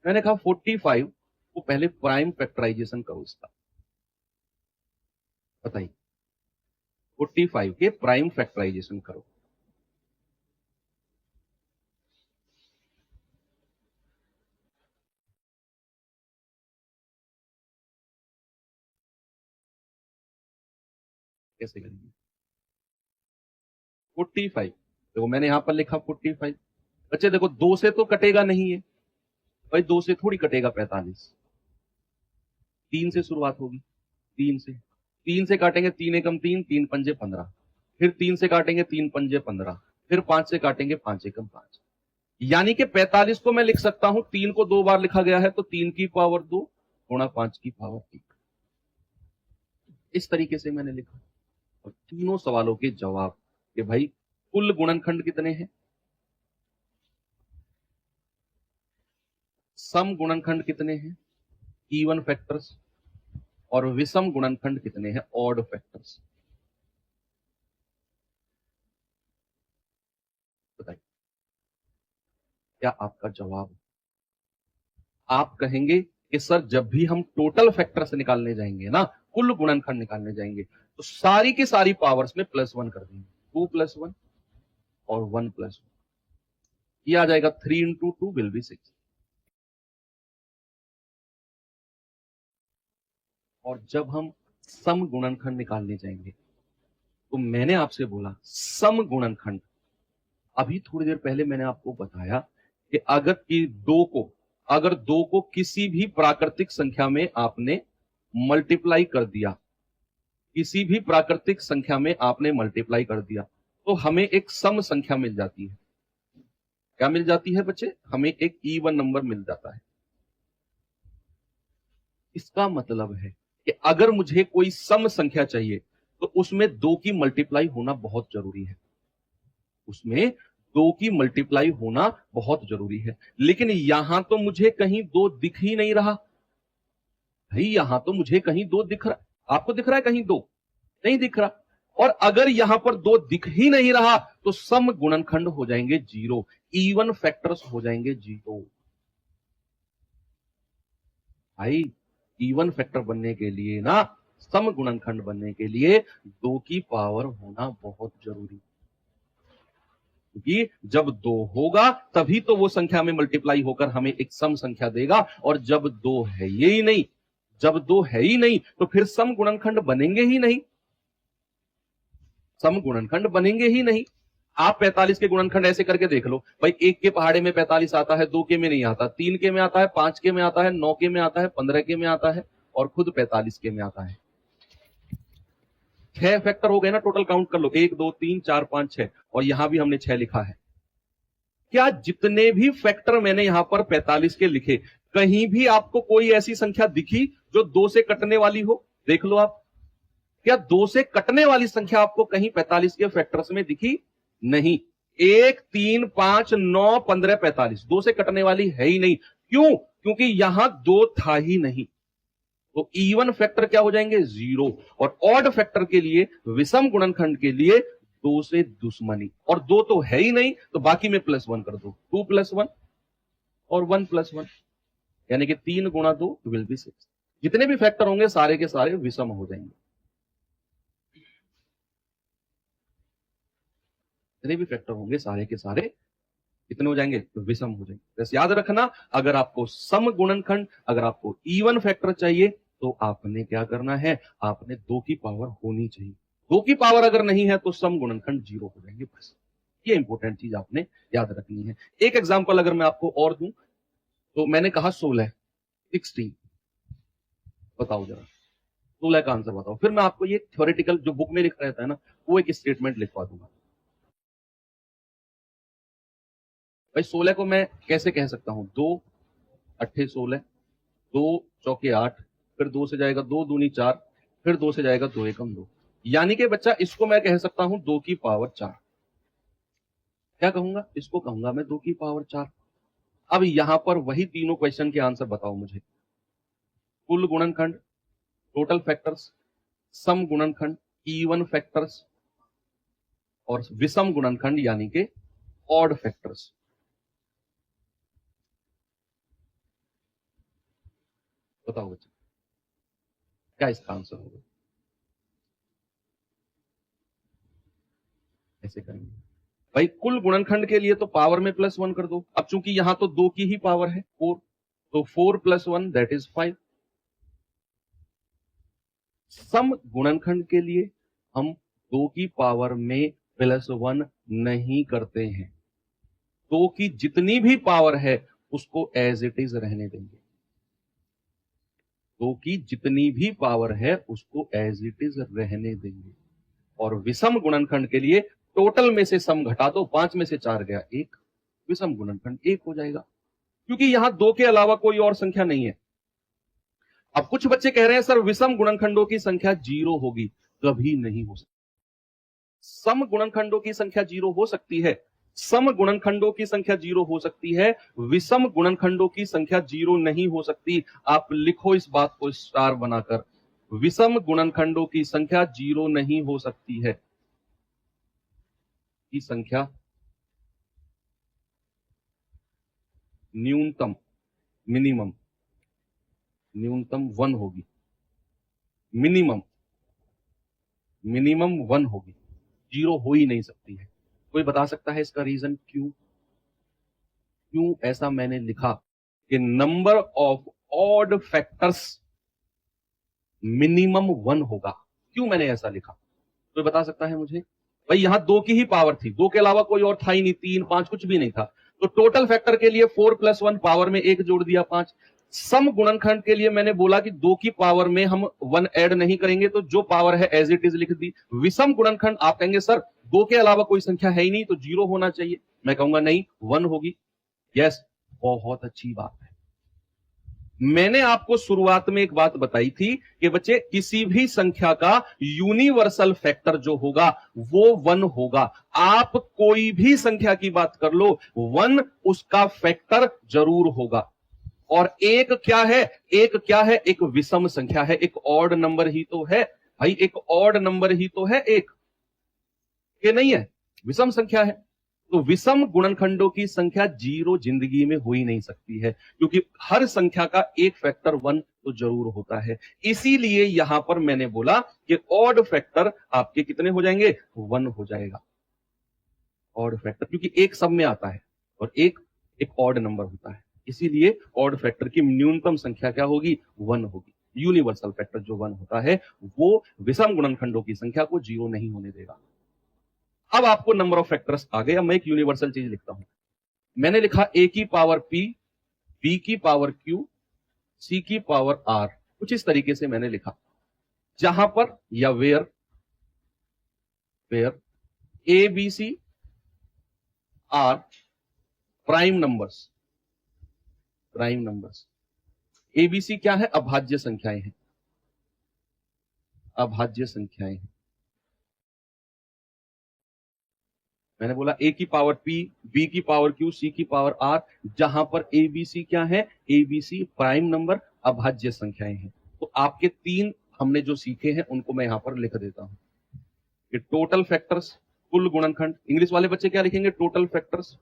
Speaker 1: मैंने कहा 45 को पहले प्राइम फैक्टराइजेशन करो इसका, बताइए 45 के प्राइम फैक्टराइजेशन करो। कैसे करेंगे? 45 देखो मैंने यहां पर लिखा 45। बच्चे देखो 2 से तो कटेगा नहीं है भाई, 2 से थोड़ी कटेगा 45, 3 से शुरुआत होगी, 3 से काटेंगे 3 एकम 3, 3 पंजे 15, फिर 3 से काटेंगे 3 पंजे 15, फिर 5 से काटेंगे 5 एकम 5। यानी कि 45 को मैं लिख सकता हूं, 3 को 2 बार लिखा गया है तो 3 की पावर 2 गुणा 5 की पावर 1। इस तरीके से मैंने लिखा। और तीनों सवालों के जवाब कि भाई कुल गुणनखंड कितने हैं, सम गुणनखंड कितने हैं, इवन फैक्टर्स, और विषम गुणनखंड कितने हैं, ऑड फैक्टर्स। बताइए क्या आपका जवाब? आप कहेंगे कि सर जब भी हम टोटल फैक्टर्स निकालने जाएंगे ना, कुल गुणनखंड निकालने जाएंगे, तो सारी की सारी पावर्स में +1 कर देंगे, 2 + 1 और 1 + 1, ये आ जाएगा 3 × 2 विल बी 6। और जब हम सम गुणनखंड निकालने जाएंगे तो मैंने आपसे बोला सम गुणनखंड, अभी थोड़ी देर पहले मैंने आपको बताया कि अगर दो को किसी भी प्राकृतिक संख्या में आपने मल्टीप्लाई कर दिया, किसी भी प्राकृतिक संख्या में आपने मल्टीप्लाई कर दिया, तो हमें एक सम संख्या मिल जाती है। क्या मिल जाती है बच्चे? हमें एक इवन नंबर मिल जाता है। इसका मतलब है कि अगर मुझे कोई सम संख्या चाहिए तो उसमें 2 की मल्टीप्लाई होना बहुत जरूरी है, उसमें 2 की मल्टीप्लाई होना बहुत जरूरी है। लेकिन यहां तो मुझे कहीं 2 दिख ही नहीं रहा भाई, यहां तो मुझे कहीं 2 दिख रहा, आपको दिख रहा है कहीं 2? नहीं दिख रहा। और अगर यहां पर 2 दिख ही नहीं रहा तो सम गुणनखंड हो जाएंगे 0, इवन फैक्टर्स हो जाएंगे 0। भाई इवन फैक्टर बनने के लिए ना, सम गुणनखंड बनने के लिए 2 की पावर होना बहुत जरूरी, क्योंकि जब 2 होगा तभी तो वो संख्या में मल्टीप्लाई होकर हमें एक सम संख्या देगा। और जब 2 है ही नहीं, जब 2 है ही नहीं तो फिर सम गुणनखंड बनेंगे ही नहीं, सम गुणनखंड बनेंगे ही नहीं। आप 45 के गुणनखंड ऐसे करके देख लो भाई, 1 के पहाड़े में 45 आता है, 2 के में नहीं आता, 3 के में आता है, 5 के में आता है, 9 के में आता है, 15 के में आता है, और खुद 45 के में आता है। 6 फैक्टर हो गए ना, टोटल काउंट कर लो, 1 2 3 4 5 6, और यहां भी हमने 6 लिखा है। क्या जितने भी फैक्टर मैंने यहां पर 45 के लिखे, कहीं भी आपको कोई ऐसी संख्या दिखी जो 2 से कटने वाली हो? देख लो आप, क्या 2 से कटने वाली संख्या आपको कहीं 45 के फैक्टर्स में दिखी? नहीं। 1 3 5 9 15 45 2 से कटने वाली है ही नहीं। क्यों? क्योंकि यहां 2 था ही नहीं। तो इवन फैक्टर क्या हो जाएंगे? 0। और ऑड फैक्टर के लिए, विषम गुणनखंड के लिए 2 से दुश्मनी, और 2 तो है ही नहीं तो बाकी में +1 कर दो, 2 + 1 और 1 + 1, यानी कि 3 × 2 विल बी 6। जितने भी फैक्टर होंगे सारे के सारे विषम हो जाएंगे, जितने भी फैक्टर होंगे सारे के सारे कितने हो जाएंगे? तो विषम हो जाएंगे। बस याद रखना, अगर आपको सम गुणनखंड, अगर आपको इवन फैक्टर चाहिए तो आपने क्या करना है, आपने 2 की पावर होनी चाहिए। 2 की पावर अगर नहीं है तो सम गुणनखंड 0 हो जाएंगे। बस ये इंपॉर्टेंट चीज आपने याद रखनी है। एक एग्जांपल अगर मैं आपको और दूं, तो मैंने कहा 16, 16, बताओ जरा 16 का आंसर बताओ। फिर मैं आपको ये थ्योरेटिकल जो बुक में लिखा रहता है ना, वो एक स्टेटमेंट लिखवा दूंगा। भाई 16 को मैं कैसे कह सकता हूं? 2 अट्ठे 16, 2 चौके 8, फिर 2 से जाएगा 2 दूनी 4, फिर 2 से जाएगा 2 एकम 2। यानी कि बच्चा इसको मैं कह सकता हूं 2 की पावर 4। क्या कहूंगा? इसको कहूंगा मैं 2 की पावर 4। अब यहां पर वही तीनों क्वेश्चन के आंसर बताओ मुझे। कुल गुणनखंड, टोटल फैक्टर्स, सम गुणनखंड, इवन फैक्टर्स और विषम गुणनखंड यानी कि ऑड फैक्टर्स। बताओ बच्चा क्या इसका आंसर होगा? ऐसे करेंगे भाई, कुल गुणनखंड के लिए तो पावर में +1 कर दो। अब चूंकि यहां तो 2 की ही पावर है 4, तो 4 + 1 दैट इज 5। सम गुणनखंड के लिए हम 2 की पावर में +1 नहीं करते हैं। 2 की जितनी भी पावर है उसको एज इट इज रहने देंगे। 2 की जितनी भी पावर है उसको एज इट इज रहने देंगे। और विषम गुणनखंड के लिए टोटल में से सम घटा दो, 5 में से 4 गया 1, विषम गुणनखंड 1 हो जाएगा, क्योंकि यहां 2 के अलावा कोई और संख्या नहीं है। अब कुछ बच्चे कह रहे हैं सर विषम गुणनखंडों की संख्या 0 होगी। कभी नहीं हो सकती। सम गुणनखंडों की संख्या 0 हो सकती है, सम गुणनखंडों की संख्या 0 हो सकती है, विषम गुणनखंडों की संख्या 0 नहीं हो सकती। आप लिखो इस बात को स्टार बनाकर, विषम गुणनखंडों की संख्या 0 नहीं हो सकती है। की संख्या न्यूनतम, मिनिमम, न्यूनतम 1 होगी, मिनिमम 1 होगी, 0 हो ही नहीं सकती है। कोई बता सकता है इसका रीजन क्यों? क्यों ऐसा मैंने लिखा कि number of odd factors minimum 1 होगा? क्यों मैंने ऐसा लिखा? कोई बता सकता है मुझे? भाई यहां 2 की ही पावर थी, 2 के अलावा कोई और था ही नहीं, 3, 5 कुछ भी नहीं था। तो टोटल फैक्टर के लिए 4 + 1 पावर में 1 जोड़ दिया 5। सम गुणनखंड के लिए मैंने बोला कि 2 की पावर में हम 1 ऐड नहीं करेंगे, तो जो पावर है एज इट इज लिख दी। विषम गुणनखंड आप कहेंगे सर 2 के अलावा कोई संख्या है ही नहीं तो 0 होना चाहिए। मैं कहूंगा नहीं, 1 होगी। यस, बहुत अच्छी बात है। मैंने आपको शुरुआत में एक बात बताई थी कि बच्चे किसी भी संख्या का यूनिवर्सल फैक्टर जो होगा वो 1 होगा। आप कोई भी संख्या की बात कर लो, 1 उसका फैक्टर जरूर होगा। और एक क्या है? एक क्या है? एक विषम संख्या है, एक ऑड नंबर ही तो है भाई, एक ऑड नंबर ही तो है एक, ये नहीं है, विषम संख्या है। तो विषम गुणनखंडों की संख्या 0 जिंदगी में हो ही नहीं सकती है, क्योंकि हर संख्या का एक फैक्टर 1 तो जरूर होता है। इसीलिए यहां पर मैंने बोला कि ऑड फैक्टर आपके कितने हो जाएंगे? 1 हो जाएगा। ऑड फैक्टर, क्योंकि एक सब में आता है और एक ऑड नंबर होता है, इसीलिए ऑड फैक्टर की न्यूनतम संख्या क्या होगी? 1 होगी। यूनिवर्सल फैक्टर जो 1 होता है वो विषम गुणनखंडों की संख्या को 0 नहीं होने देगा। अब आपको नंबर ऑफ फैक्टर्स आ गए। अब मैं एक यूनिवर्सल चीज लिखता हूं। मैंने लिखा a की पावर p, b की पावर q, c की पावर r। कुछ इस तरीके से मैंने लिखा, जहां पर या where a b c r prime numbers. Prime numbers a b c क्या है? अभाज्य संख्याएं हैं, अभाज्य संख्याएं हैं। मैंने बोला a की पावर p, b की पावर q, c की पावर r, जहां पर a b c क्या है? a b c prime number, अभाज्य संख्याएं हैं। तो आपके 3 हमने जो सीखे हैं उनको मैं यहां पर लिख देता हूं कि टोटल फैक्टर्स, कुल गुणनखंड। इंग्लिश वाले बच्चे क्या लिखेंगे? Total factors.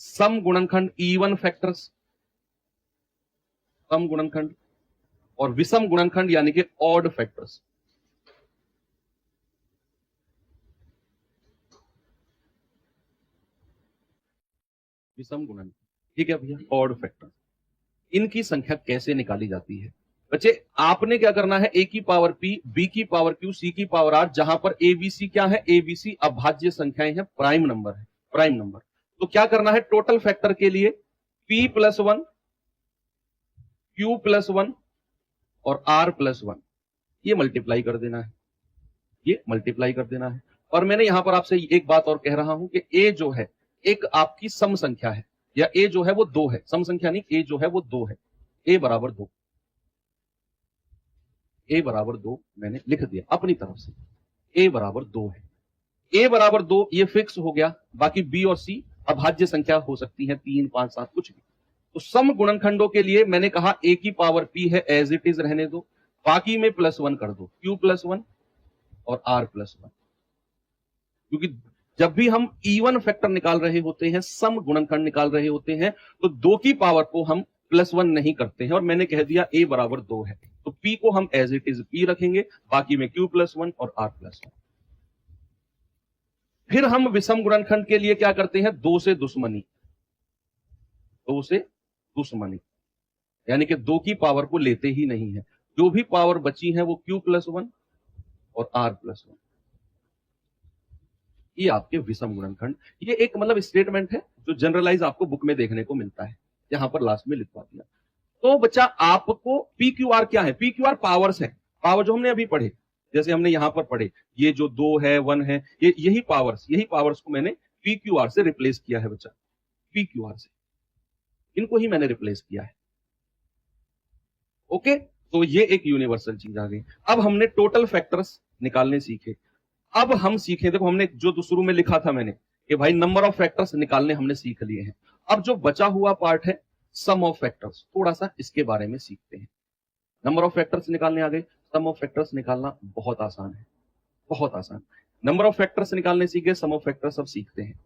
Speaker 1: सम गुणनखंड, इवन फैक्टर्स, सम गुणनखंड। और विषम गुणनखंड यानी कि ऑड फैक्टर्स। विषम गुणनखंड, ठीक है भैया, ऑड फैक्टर्स। इनकी संख्या कैसे निकाली जाती है? बच्चे आपने क्या करना है? a की पावर p, b की पावर q, c की पावर r, जहां पर a b c क्या है? a b c अभाज्य संख्याएं हैं, प्राइम नंबर है, प्राइम नंबर। तो क्या करना है? टोटल फैक्टर के लिए p + 1, q + 1 और r + 1, ये मल्टीप्लाई कर देना है, ये मल्टीप्लाई कर देना है। और मैंने यहां पर आपसे एक बात और कह रहा हूं कि a जो है एक आपकी सम संख्या है, या a जो है वो 2 है, सम संख्या नहीं, a जो है वो 2 है, a बराबर 2। a बराबर 2 मैंने लिख दिया अपनी तरफ से, a बराबर 2 है, a बराबर 2 ये फिक्स हो गया। बाकी b और c अभाज्य संख्या हो सकती है, 3, 5, 7 कुछ भी। तो सम गुणनखंडों के लिए मैंने कहा a की पावर p है, एज इट इज रहने दो, बाकी में +1 कर दो, q+1 और r+1। क्योंकि जब भी हम इवन फैक्टर निकाल रहे होते हैं, सम गुणनखंड निकाल रहे होते हैं, तो 2 की पावर को हम +1 नहीं करते हैं। और मैंने कह दिया a बराबर 2 है, तो p को हम एज इट इज p रखेंगे, बाकी में q+1 और r+1। फिर हम विषम गुणनखंड के लिए क्या करते हैं, 2 से दुश्मनी, 2 से दुश्मनी, यानी कि 2 की पावर को लेते ही नहीं है। जो भी पावर बची है वो q+1 और r+1, ये आपके विषम गुणनखंड। ये एक मतलब स्टेटमेंट है जो जनरलाइज आपको बुक में देखने को मिलता है, यहां पर लास्ट में लिखवा दिया। तो बच्चा आपको पी क्यू आर क्या है, पी क्यू आर पावर्स है, पावर जो हमने अभी पढ़े, जैसे हमने यहां पर पढ़े, ये जो 2 है 1 है, ये यही पावर्स को मैंने पी क्यू आर से रिप्लेस किया है बच्चा, पी क्यू आर से इनको ही मैंने रिप्लेस किया है। ओके, तो ये एक यूनिवर्सल चीज आ गई। अब हमने टोटल फैक्टर्स निकालने सीखे। अब हम सीखे, देखो हमने जो शुरू में लिखा था मैंने कि भाई नंबर ऑफ फैक्टर्स निकालने हमने सीख लिए हैं। अब जो बचा हुआ पार्ट है सम ऑफ फैक्टर्स, थोड़ा सा इसके बारे में सीखते हैं। नंबर ऑफ फैक्टर्स निकालने आ गए, सम ऑफ फैक्टर्स निकालना बहुत आसान है, बहुत आसान। नंबर ऑफ फैक्टर्स निकालने सीखे, सम ऑफ फैक्टर्स अब सीखते हैं।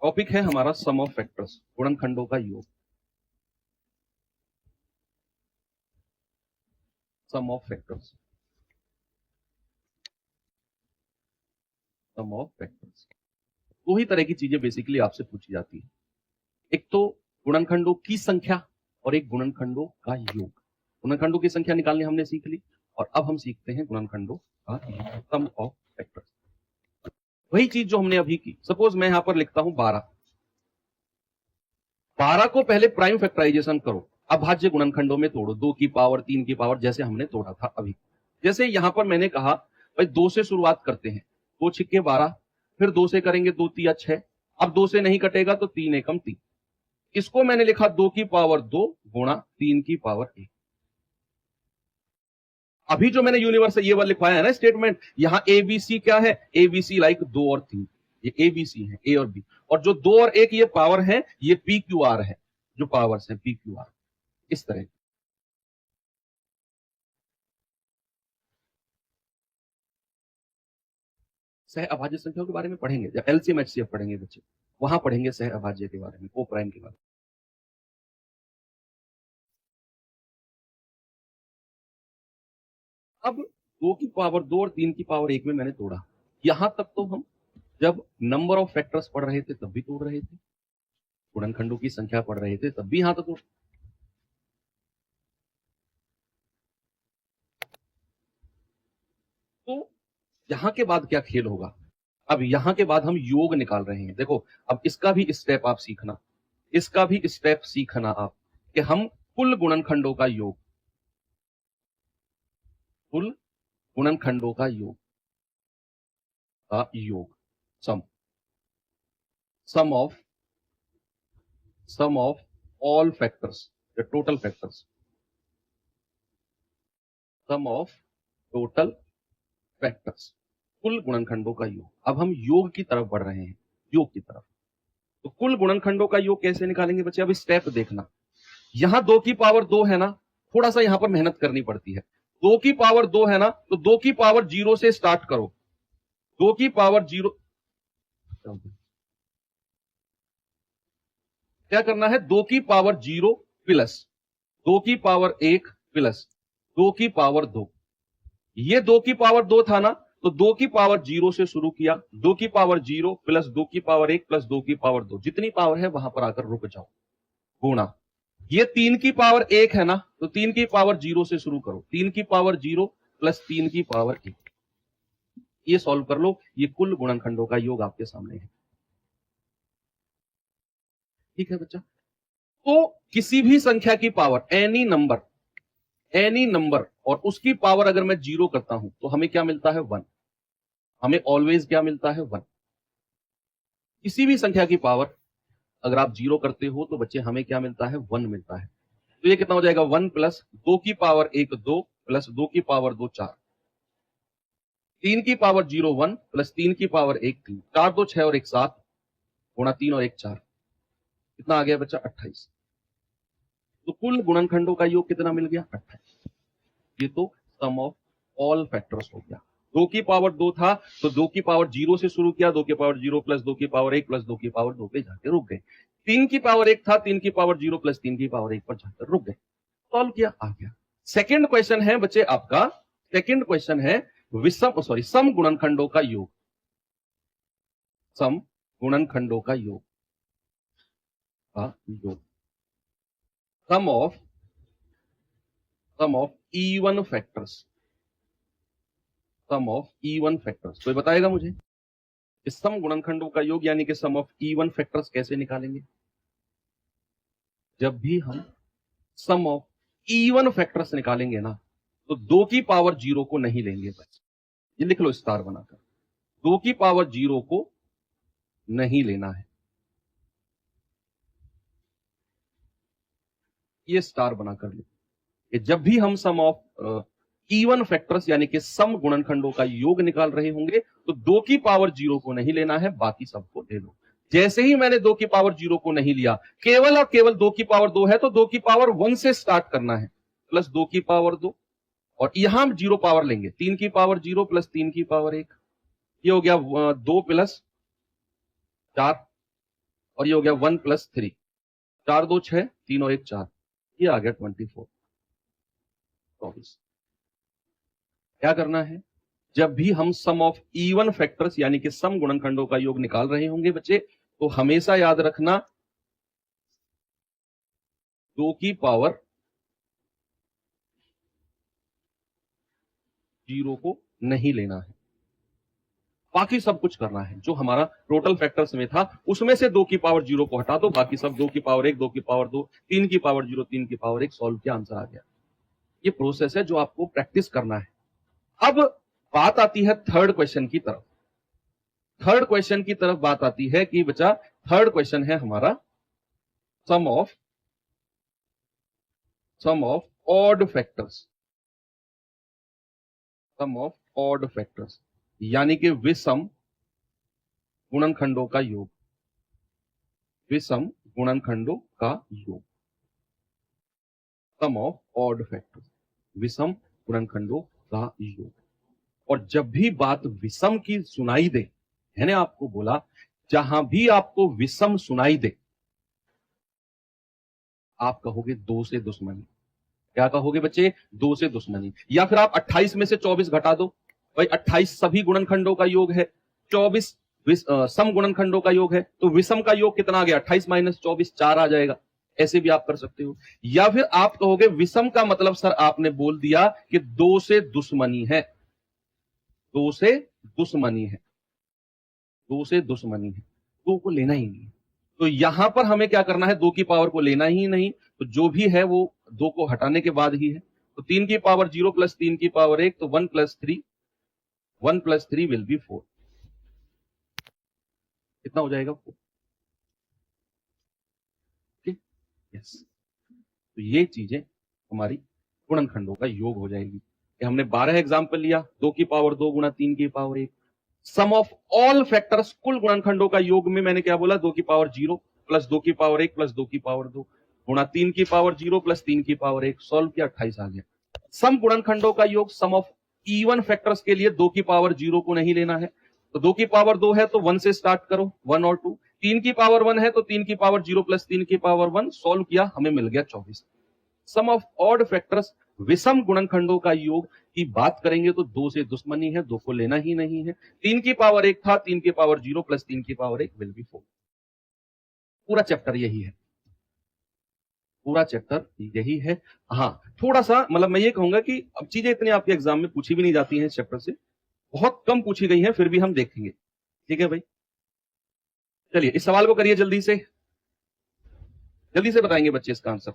Speaker 1: टॉपिक है हमारा सम ऑफ फैक्टर्स, गुणनखंडों का योग, sum of factors, sum of factors. दो ही तरह की चीजें बेसिकली आपसे पूछी जाती है, एक तो गुणनखंडों की संख्या और एक गुणनखंडों का योग। गुणनखंडों की संख्या निकालनी हमने सीख ली, और अब हम सीखते हैं गुणनखंडों का सम ऑफ फैक्टर्स। वही चीज जो हमने अभी की। सपोज मैं यहां पर लिखता हूं 12, 12 को पहले प्राइम फैक्टराइजेशन करो, अभाज्य गुणनखंडों में तोड़ो, 2 की पावर 3 की पावर, जैसे हमने तोड़ा था अभी। जैसे यहां पर मैंने कहा भाई 2 से शुरुआत करते हैं, 2 छिक्के 12, फिर 2 से करेंगे 2 तिया 6, अब 2 से नहीं कटेगा तो 3 एकम 3। इसको मैंने लिखा 2 की पावर 2 गुणा 3 की पावर 1। अभी जो मैंने यूनिवर्सल ये वाला लिखवाया है ना स्टेटमेंट, यहां एबीसी क्या है, एबीसी लाइक 2 और 3, ये एबीसी है, ए और बी, और जो 2 और 1 ये पावर है, ये पी क्यू आर है, जो पावर्स है पी क्यू आर, इस तरह। सह अभाज्य संख्याओं के बारे में पढ़ेंगे, जब एलसीएम एचसीएफ पढ़ेंगे बच्चे, वहां पढ़ेंगे सह अभाज्य के बारे में, को प्राइम के बारे में। अब 2 की पावर 2 और 3 की पावर 1 में मैंने तोड़ा। यहां तक तो हम जब नंबर ऑफ फैक्टर्स पढ़ रहे थे तब भी तोड़ रहे थे, गुणनखंडों की संख्या पढ़ रहे थे तब भी यहां तक तोड़। तो यहां के बाद क्या खेल होगा, अब यहां के बाद हम योग निकाल रहे हैं। देखो अब इसका भी स्टेप आप सीखना, इसका भी स्टेप सीखना आप, कि हम कुल गुणनखंडों का योग, कुल गुणनखंडों का योग, sum, sum of all factors, the total factors, sum of total factors, कुल गुणनखंडों का योग। अब हम योग की तरफ बढ़ रहे हैं, योग की तरफ। तो कुल गुणनखंडों का योग कैसे निकालेंगे बच्चे, अब स्टेप देखना। यहां 2 की पावर 2 है ना, थोड़ा सा यहां पर मेहनत करनी पड़ती है। 2 की पावर 2 है ना, तो 2 की पावर 0 से स्टार्ट करो, 2 की पावर 0, क्या करना है, 2 की पावर 0 प्लस 2 की पावर 1 प्लस 2 की पावर 2। ये 2 की पावर 2 था ना, तो 2 की पावर 0 से शुरू किया, 2 की पावर 0 प्लस 2 की पावर 1 प्लस 2 की पावर 2, जितनी पावर है वहां पर आकर रुक जाओ, गुणा। ये 3 की पावर 1 है ना, तो 3 की पावर 0 से शुरू करो, 3 की पावर 0 प्लस 3 की पावर 1। ये सॉल्व कर लो, ये कुल गुणनखंडों का योग आपके सामने है। ठीक है बच्चा। तो किसी भी संख्या की पावर, एनी नंबर, और उसकी पावर अगर मैं 0 करता हूं तो हमें क्या मिलता है, 1। हमें ऑलवेज क्या मिलता है, 1। किसी भी संख्या की पावर अगर आप 0 करते हो तो बच्चे हमें क्या मिलता है, 1 मिलता है। तो ये कितना हो जाएगा, 1 प्लस 2 की पावर 1 2 प्लस 2 की पावर 2 4, 3 की पावर 0 1 प्लस 3 की पावर 1 3, 4 2 6 और 1 7, गुणा 3 और 1 4, कितना आ गया बच्चा 28। तो कुल गुणनखंडों का योग कितना मिल गया 28। ये तो सम ऑफ ऑल फैक्टर्स हो गया। 2 की पावर 2 था तो 2 की पावर 0 से शुरू किया, 2 की पावर 0 प्लस 2 की पावर 1 प्लस 2 की पावर 2 पे जाके रुक गए। 3 की पावर 1 था, 3 की पावर 0 प्लस 3 की पावर 1 पर जाकर रुक गए। सॉल्व किया, आ गया। सेकंड क्वेश्चन है बच्चे आपका, सेकंड क्वेश्चन है सम गुणनखंडों का योग, सम गुणनखंडों का योग, sum of even factors, sum of even factors. कोई बताएगा मुझे इस सम गुणनखंडों का योग यानी कि सम ऑफ इवन फैक्टर्स कैसे निकालेंगे? जब भी हम सम ऑफ इवन फैक्टर्स निकालेंगे ना, तो 2 की पावर 0 को नहीं लेंगे बस, ये लिख लो स्टार बनाकर, 2 की पावर 0 को नहीं लेना है, ये स्टार बनाकर ले। जब भी हम सम ऑफ इवन फैक्टर्स यानी कि सम गुणनखंडों का योग निकाल रहे होंगे तो 2 की पावर 0 को नहीं लेना है, बाकी सबको ले लो। जैसे ही मैंने 2 की पावर 0 को नहीं लिया, केवल और केवल 2 की पावर 2 है तो 2 की पावर 1 से स्टार्ट करना है, प्लस 2 की पावर 2, और यहां हम 0 पावर लेंगे, 3 की पावर 0 प्लस 3 की पावर 1, ये हो गया 2 प्लस 4, और ये हो गया 1 प्लस 3, 4 2 6, 3 और 1 4, ये आ गया 24। क्या करना है? जब भी हम सम ऑफ इवन फैक्टर्स यानी कि सम गुणनखंडों का योग निकाल रहे होंगे बच्चे, तो हमेशा याद रखना 2 की पावर 0 को नहीं लेना है, बाकी सब कुछ करना है। जो हमारा टोटल फैक्टर्स में था उसमें से 2 की पावर 0 को हटा दो, बाकी सब 2 की पावर 1, 2 की पावर 2, 3 की पावर 0, 3 की पावर 1, सॉल्व किया, आंसर आ गया। ये प्रोसेस है जो आपको प्रैक्टिस करना है। अब बात आती है थर्ड क्वेश्चन की तरफ। थर्ड क्वेश्चन की तरफ बात आती है कि बच्चा थर्ड क्वेश्चन है हमारा sum of odd factors, sum of odd factors यानी कि विषम गुणनखंडों का योग, विषम गुणनखंडों का योग, सम ऑफ ऑड फैक्टर्स, विषम गुणनखंडों का योग। और जब भी बात विषम की सुनाई दे, मैंने आपको बोला जहां भी आपको विषम सुनाई दे आप कहोगे 2 से दुश्मनी। क्या कहोगे बच्चे? 2 से दुश्मनी। या फिर आप 28 में से 24 घटा दो, भाई 28 सभी गुणनखंडों का योग है, 24 सम गुणनखंडों का योग है, तो विषम का योग कितना आ गया? 28 माइनस 24 4 आ जाएगा। ऐसे भी आप कर सकते हो। या फिर आप कहोगे विषम का मतलब सर आपने बोल दिया कि 2 से दुश्मनी है, 2 से दुश्मनी है, 2 से दुश्मनी है, 2 को लेना ही नहीं। तो यहां पर हमें क्या करना है? 2 की पावर को लेना ही नहीं, तो जो भी है वो 2 को हटाने के बाद ही है। तो 3 की पावर 0 प्लस 3 की पावर 1, तो 1 प्लस 3, 1 प्लस 3 विल बी 4। कितना हो जाएगा? 4। ठीक, यस। तो ये चीजें हमारी गुणनखंडों का योग हो जाएगी। कि हमने 12 एग्जाम्पल लिया, 2 की पावर 2 गुणा 3 की power 1, sum of all factors, कुल गुणनखंडों का योग में मैंने क्या बोला? 2 की पावर 0 प्लस 2 की पावर 1 प्लस 2 की पावर 2 गुणा 3 की पावर 0 प्लस 3 की पावर 1, सॉल्व किया, 28 आ गया। सम गुणनखंडों का योग, सम ऑफ इवन फैक्टर्स के लिए 2 की पावर 0 को नहीं लेना है, तो 2 की पावर 2 है तो 1 से स्टार्ट करो, 1 और 2, 3 की पावर 1 है तो 3 की पावर 0 प्लस 3 की पावर 1, सॉल्व किया, हमें मिल गया 24। सम ऑफ ऑड फैक्टर्स, विषम गुणनखंडों का योग की बात करेंगे तो 2 से दुश्मनी है, 2 को लेना ही नहीं है। 3 की पावर 1 था, 3 की पावर 0 प्लस 3 की पावर 1 विल बी 4। पूरा चैप्टर यही है, पूरा चैप्टर यही है। हाँ, थोड़ा सा मतलब मैं ये कहूंगा कि अब चीजें इतनी आपके एग्जाम में पूछी भी नहीं जाती हैं इस चैप्टर से, बहुत कम पूछी गई हैं, फिर भी हम देखेंगे। ठीक है भाई, चलिए इस सवाल को करिए जल्दी से, जल्दी से बताएंगे बच्चे इसका आंसर।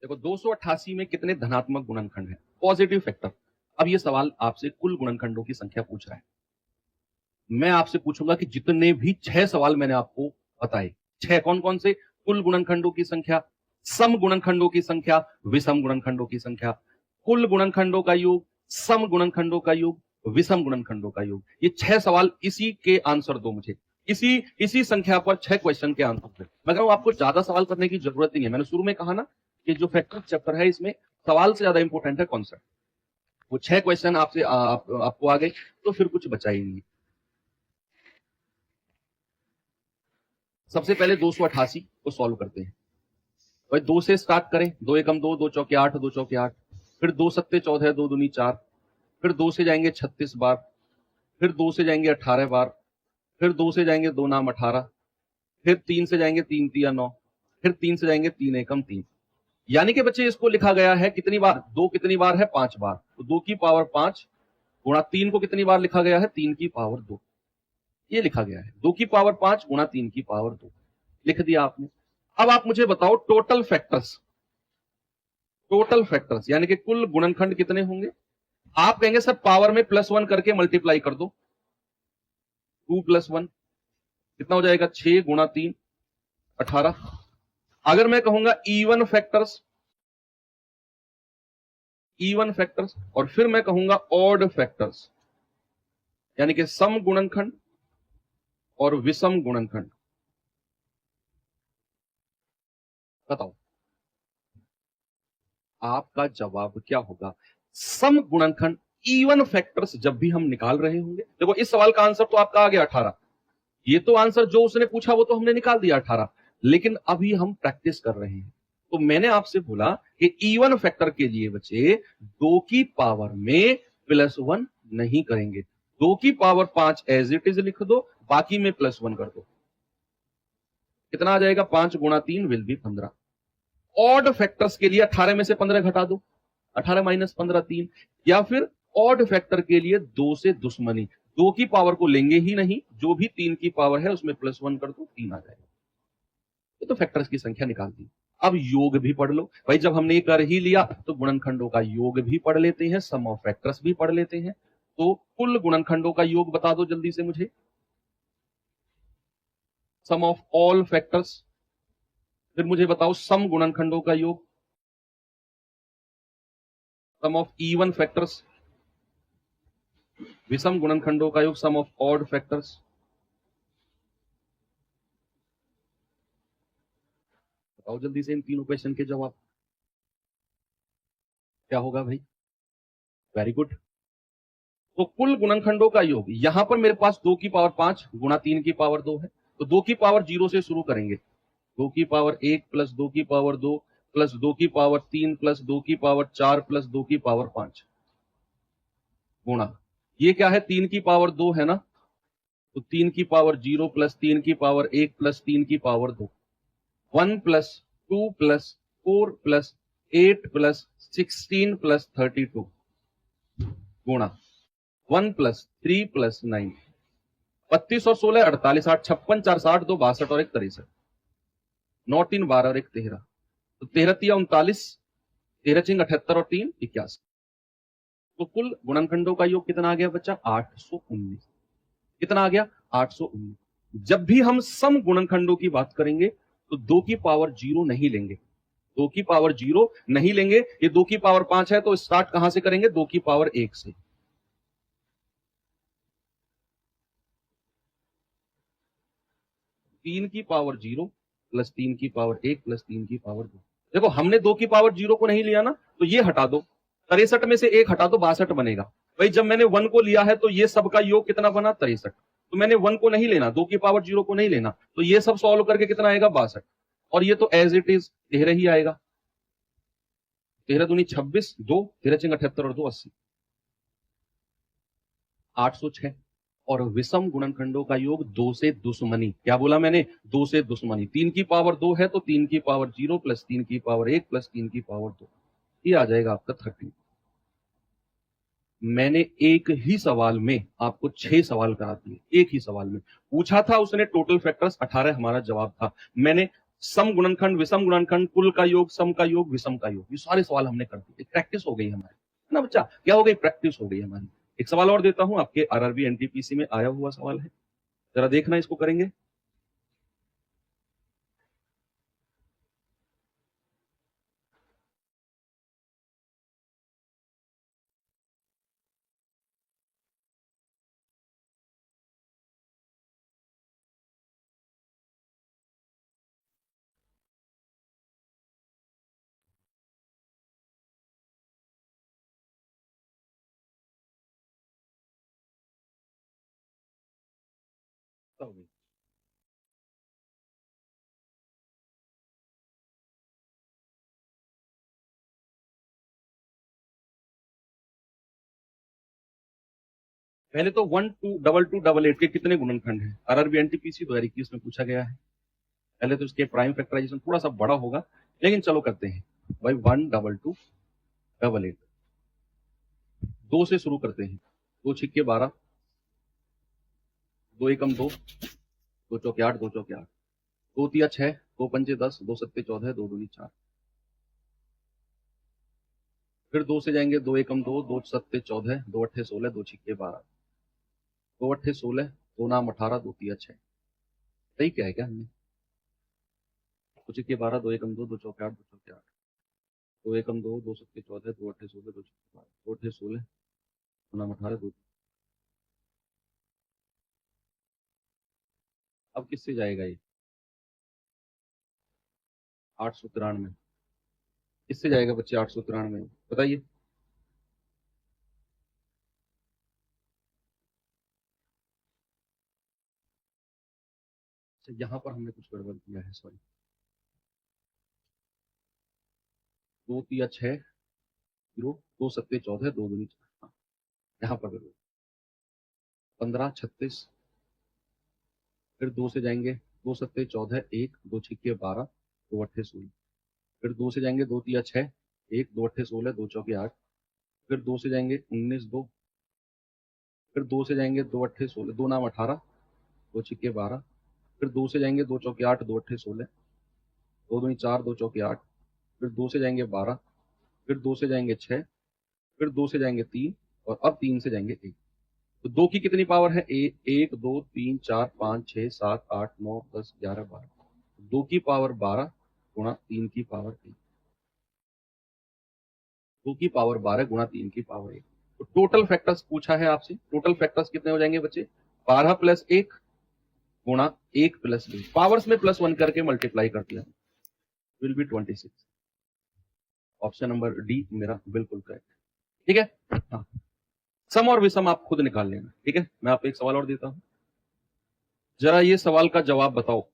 Speaker 1: देखो 288 में कितने धनात्मक गुणनखंड हैं, पॉजिटिव फैक्टर। अब ये सवाल आपसे कुल गुणनखंडों की संख्या पूछ रहा है। मैं आपसे पूछूंगा कि जितने भी 6 सवाल मैंने आपको बताए, 6 कौन कौन से, कुल गुणनखंडों की संख्या, सम गुणनखंडों की संख्या, विषम गुणनखंडों की संख्या, कुल गुणनखंडों का योग, सम गुणनखंडों का योग, विषम गुणनखंडों का योग। ये 6 सवाल, इसी के आंसर दो मुझे, इसी संख्या पर 6 क्वेश्चन के आंसर दो। मैं कहूं आपको ज्यादा सवाल करने की जरूरत नहीं है। मैंने शुरू में कहा ना कि जो फैक्टर चैप्टर है इसमें सवाल से ज्यादा इंपॉर्टेंट है कॉन्सेप्ट। वो 6 क्वेश्चन आपसे आपको आ गए तो फिर कुछ बचा ही नहीं। सबसे पहले 288 को सॉल्व करते हैं। भाई 2 से स्टार्ट करें, 2 एकम 2, 2 चौके 8, 2 चौके 8, फिर 2 सत्ते 14, 2 दूनी 4, फिर 2 से जाएंगे 36 बार, फिर 2 से जाएंगे 18 बार, फिर 2 से जाएंगे 2 नाम 18, फिर 3 से जाएंगे 3 तिया 9, फिर 3 से जाएंगे 3 एकम 3। यानी कि बच्चे इसको लिखा गया है कितनी बार, 2 कितनी बार है, 5 बार। तो 2 की पावर 5 गुणा 3 को कितनी बार लिखा गया है, 3 की पावर 2। ये लिखा गया है 2 की पावर 5 गुणा 3 की पावर 2, लिख दिया आपने। अब आप मुझे बताओ टोटल फैक्टर्स यानी कि कुल गुणनखंड कितने होंगे। आप कहेंगे सर पावर में +1 करके मल्टीप्लाई कर दो, 2 + 1 कितना हो जाएगा, 6 गुणा 3 18। अगर मैं कहूंगा इवन फैक्टर्स और फिर मैं कहूंगा ऑड फैक्टर्स, यानी कि सम गुणनखंड और विषम गुणनखंड, बताओ आपका जवाब क्या होगा। सम गुणनखंड इवन फैक्टर्स जब भी हम निकाल रहे होंगे, देखो इस सवाल का आंसर तो आपका आ गया 18, ये तो आंसर जो उसने पूछा वो तो हमने निकाल दिया 18, लेकिन अभी हम प्रैक्टिस कर रहे हैं। तो मैंने आपसे बोला कि इवन फैक्टर के लिए बच्चे 2 की पावर में +1 नहीं करेंगे, 2 की पावर 5 एज इट इज लिख दो, बाकी में +1 कर दो। कितना आ जाएगा, 5 गुणा 3 विल बी 15। ऑड फैक्टर्स के लिए 18 में से 15 घटा दो, 18 माइनस 15 3। या फिर ऑड फैक्टर के लिए 2 से दुश्मनी, 2 की पावर को लेंगे ही नहीं, जो भी 3 की पावर है उसमें +1 कर दो, 3 आ जाएगा। ये तो फैक्टर्स की संख्या निकाल दी। अब योग भी पढ़ लो भाई, जब हमने ये कर ही लिया तो गुणनखंडों का योग भी पढ़ लेते हैं, सम ऑफ फैक्टर्स भी पढ़ लेते हैं। तो कुल गुणनखंडों का योग बता दो जल्दी से मुझे, सम ऑफ ऑल फैक्टर्स। फिर मुझे बताओ सम गुणनखंडों का योग, सम ऑफ इवन फैक्टर्स, विषम गुणनखंडों का योग, सम ऑफ ऑड फैक्टर्स। बताओ जल्दी से इन तीनों क्वेश्चन के जवाब क्या होगा भाई। Very good. तो कुल गुणनखंडों का योग, यहां पर मेरे पास 2 की पावर 5 गुणा 3 की पावर 2 है, तो 2 की पावर 0 से शुरू करेंगे, 2 की पावर 1 प्लस 2 की पावर 2 प्लस 2 की पावर 3 प्लस 2 की पावर 4 प्लस 2 की पावर 5 गुणा, ये क्या है, 3 की पावर 2 है ना, तो 3 की पावर 0 प्लस 3 की पावर 1 प्लस 3 की power 2, 1 plus 2 plus 4 plus 8 plus 16 plus 32 गुणा 1 प्लस 3 प्लस 9, 32 और 16 48, 8 56 4 60 2 62 और 1 63, 9 3 12 और 1 13, तो 13 तिया 39, 13 चिंग 78 और 3 81। तो कुल गुणनखंडों का योग कितना आ गया बच्चा, 819। कितना आ गया, 819। जब भी हम सम गुणनखंडों की बात करेंगे तो 2 की पावर 0 नहीं लेंगे, 2 की पावर 0 नहीं लेंगे। ये 2 की पावर 5 है, तो स्टार्ट कहां से करेंगे, 2 की पावर 1 से। तीन की पावर 0 प्लस 3 की पावर 1 प्लस 3 की पावर 2। देखो हमने 2 की पावर 0 को नहीं लिया ना, तो ये हटा दो, 63 में से 1 हटा दो, 62 बनेगा। भाई जब मैंने 1 को लिया है तो ये सब का योग कितना बना, 63। तो मैंने 1 को नहीं लेना, 2 की पावर 0 को नहीं लेना, तो ये सब सॉल्व करके कितना आएगा, 62। और ये तो एज इट इज 13 ही आएगा, 13 दूनी 26, 2 13 चिंग 78 और 2 80, 806। और विषम गुणनखंडों का योग 2 से दुश्मनी, क्या बोला मैंने, 2 से दुश्मनी, 3 की पावर 2 है तो 3 की पावर 0 प्लस 3 की पावर 1 प्लस 3 की पावर 2, ये आ जाएगा आपका 30। मैंने एक ही सवाल में आपको 6 सवाल करा दिए, एक ही सवाल में पूछा था उसने टोटल फैक्टर्स 18 हमारा जवाब था। मैंने सम गुणनखंड, विषम गुणनखंड, कुल का योग, सम का योग, विषम का योग, ये सारे सवाल हमने कर दिए। प्रैक्टिस हो गई हमारी, है ना बच्चा? क्या हो गई? प्रैक्टिस हो गई हमारी। एक सवाल और देता हूं, आपके आरआरबी एनटीपीसी में आया हुआ सवाल है, जरा देखना, इसको करेंगे। पहले तो 1 2 2 2 8 के कितने गुणनखंड हैं? आरआरबी एनटीपीसी 2021 में पूछा गया है। पहले तो इसके प्राइम फैक्टराइजेशन थोड़ा सा बड़ा होगा, लेकिन चलो करते हैं भाई। 1 2 2 8, 2 से शुरू करते हैं। 2 छिक्के 12, 2 एकम 2, 2 चौके 8, 2 चौके 8, 2 तिया 6, 2 पंजे 10, 2 सत्ते 14, 2 दूनी 4। फिर 2 से जाएंगे, 2 एकम 2, 2 सत्ते 14, 2 अट्ठे 16, 2 छिक्के 12, 2 अट्ठे 16, 2 नाम 18, 2 तिया 6। सही क्या है क्या हमने? 2 छिक्के 12, 2 एकम 2, 2 चौके 8, 2 चौके 8, 2 एकम 2, 2 सत्ते 14, 2 अट्ठे 16, 2 छिक्के 12, 2 अट्ठे 16, 2 नाम 18, 2। अब किससे जाएगा ये? 893। किससे जाएगा बच्चे 893? बताइए। अच्छा, यहां पर हमने कुछ गड़बड़ किया है, सॉरी। 2 तिया 6, 0, 2 सत्ते 14, 2 दूनी 4। हाँ, यहाँ पर गड़बड़। 15 36, फिर 2 से जाएंगे, 2 सत्ते 14, 1, 2 छिक्के 12, 2 अट्ठे 16। फिर 2 से जाएंगे, 2 तिया 6, 1, 2 अट्ठे 16, 2 चौके 8। फिर 2 से जाएंगे 19 2, फिर 2 से जाएंगे 2 अट्ठे 16, 2 नाम 18, 2 छिक्के 12। फिर 2 से जाएंगे 2 चौके 8, 2 अट्ठे 16, 2 दूनी 4, 2 चौके 8। फिर 2 से जाएंगे 12, फिर 2 से जाएंगे 6, फिर 2 से जाएंगे 3, और अब 3 से जाएंगे 1। तो 2 की कितनी पावर है? 1 2 3 4 5 6 7 8 9 10 11 12। 2 की पावर 12 गुणा 3 की पावर 1। 2 की पावर 12 गुणा 3 की पावर 1। तो टोटल फैक्टर्स पूछा है आपसे। टोटल फैक्टर्स कितने हो जाएंगे बच्चे? 12 प्लस 1 गुणा 1 प्लस 2। पावर्स में +1 करके मल्टीप्लाई कर दिया, will be 26। Option number D मेरा बिल्कुल करेक्ट। ठीक है। हाँ, सम और विषम आप खुद निकाल लेना। ठीक है, मैं आपको एक सवाल और देता हूं, जरा ये सवाल का जवाब बताओ।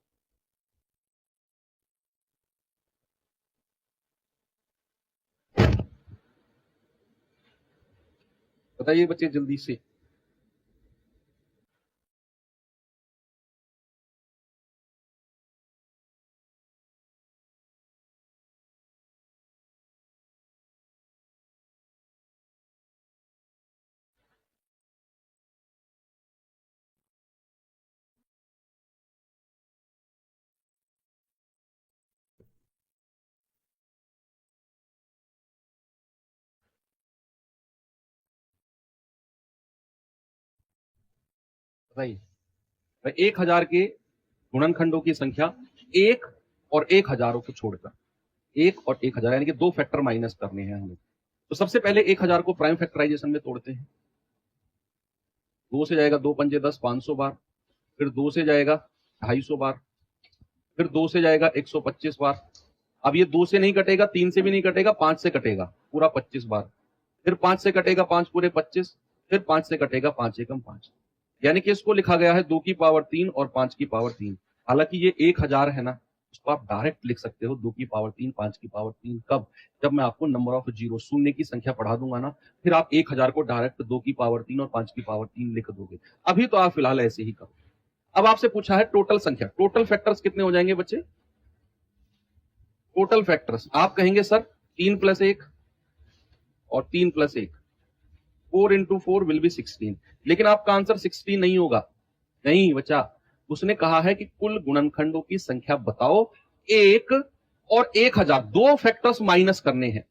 Speaker 1: बताइए बच्चे जल्दी से। बताइए भाई, 1000 के गुणनखंडों की संख्या 1 और 1000 को छोड़कर, 1 और 1000 यानी कि 2 फैक्टर माइनस करने हैं हमें। तो सबसे पहले 1000 को प्राइम फैक्टराइजेशन में तोड़ते हैं। 2 से जाएगा 2 पंजे 10, 500 बार। फिर 2 से जाएगा 250 बार। फिर 2 से जाएगा 125 बार। अब ये 2 से नहीं कटेगा, 3 से भी नहीं कटेगा, 5 से कटेगा पूरा 25 बार। फिर 5 से कटेगा 5 पूरे 25। फिर 5 से कटेगा 5 एकम 5। यानी कि इसको लिखा गया है 2 की पावर 3 और 5 की पावर 3। हालांकि ये 1000 है ना, उसको आप डायरेक्ट लिख सकते हो 2 की पावर 3, 5 की पावर 3। कब? जब मैं आपको नंबर ऑफ जीरो, शून्य की संख्या पढ़ा दूंगा ना, फिर आप 1000 को डायरेक्ट 2 की पावर 3 और 5 की पावर 3 लिख दोगे। अभी तो आप फिलहाल ऐसे ही करो। अब आपसे पूछा है टोटल संख्या, टोटल फैक्टर्स कितने हो जाएंगे बच्चे? टोटल फैक्टर्स आप कहेंगे सर 3 + 1 और 3 + 1, 4 × 4 विल बी 16। लेकिन आपका आंसर 16 नहीं होगा। नहीं बच्चा, उसने कहा है कि कुल गुणनखंडों की संख्या बताओ 1 और 1000 दो फैक्टर्स माइनस करने हैं,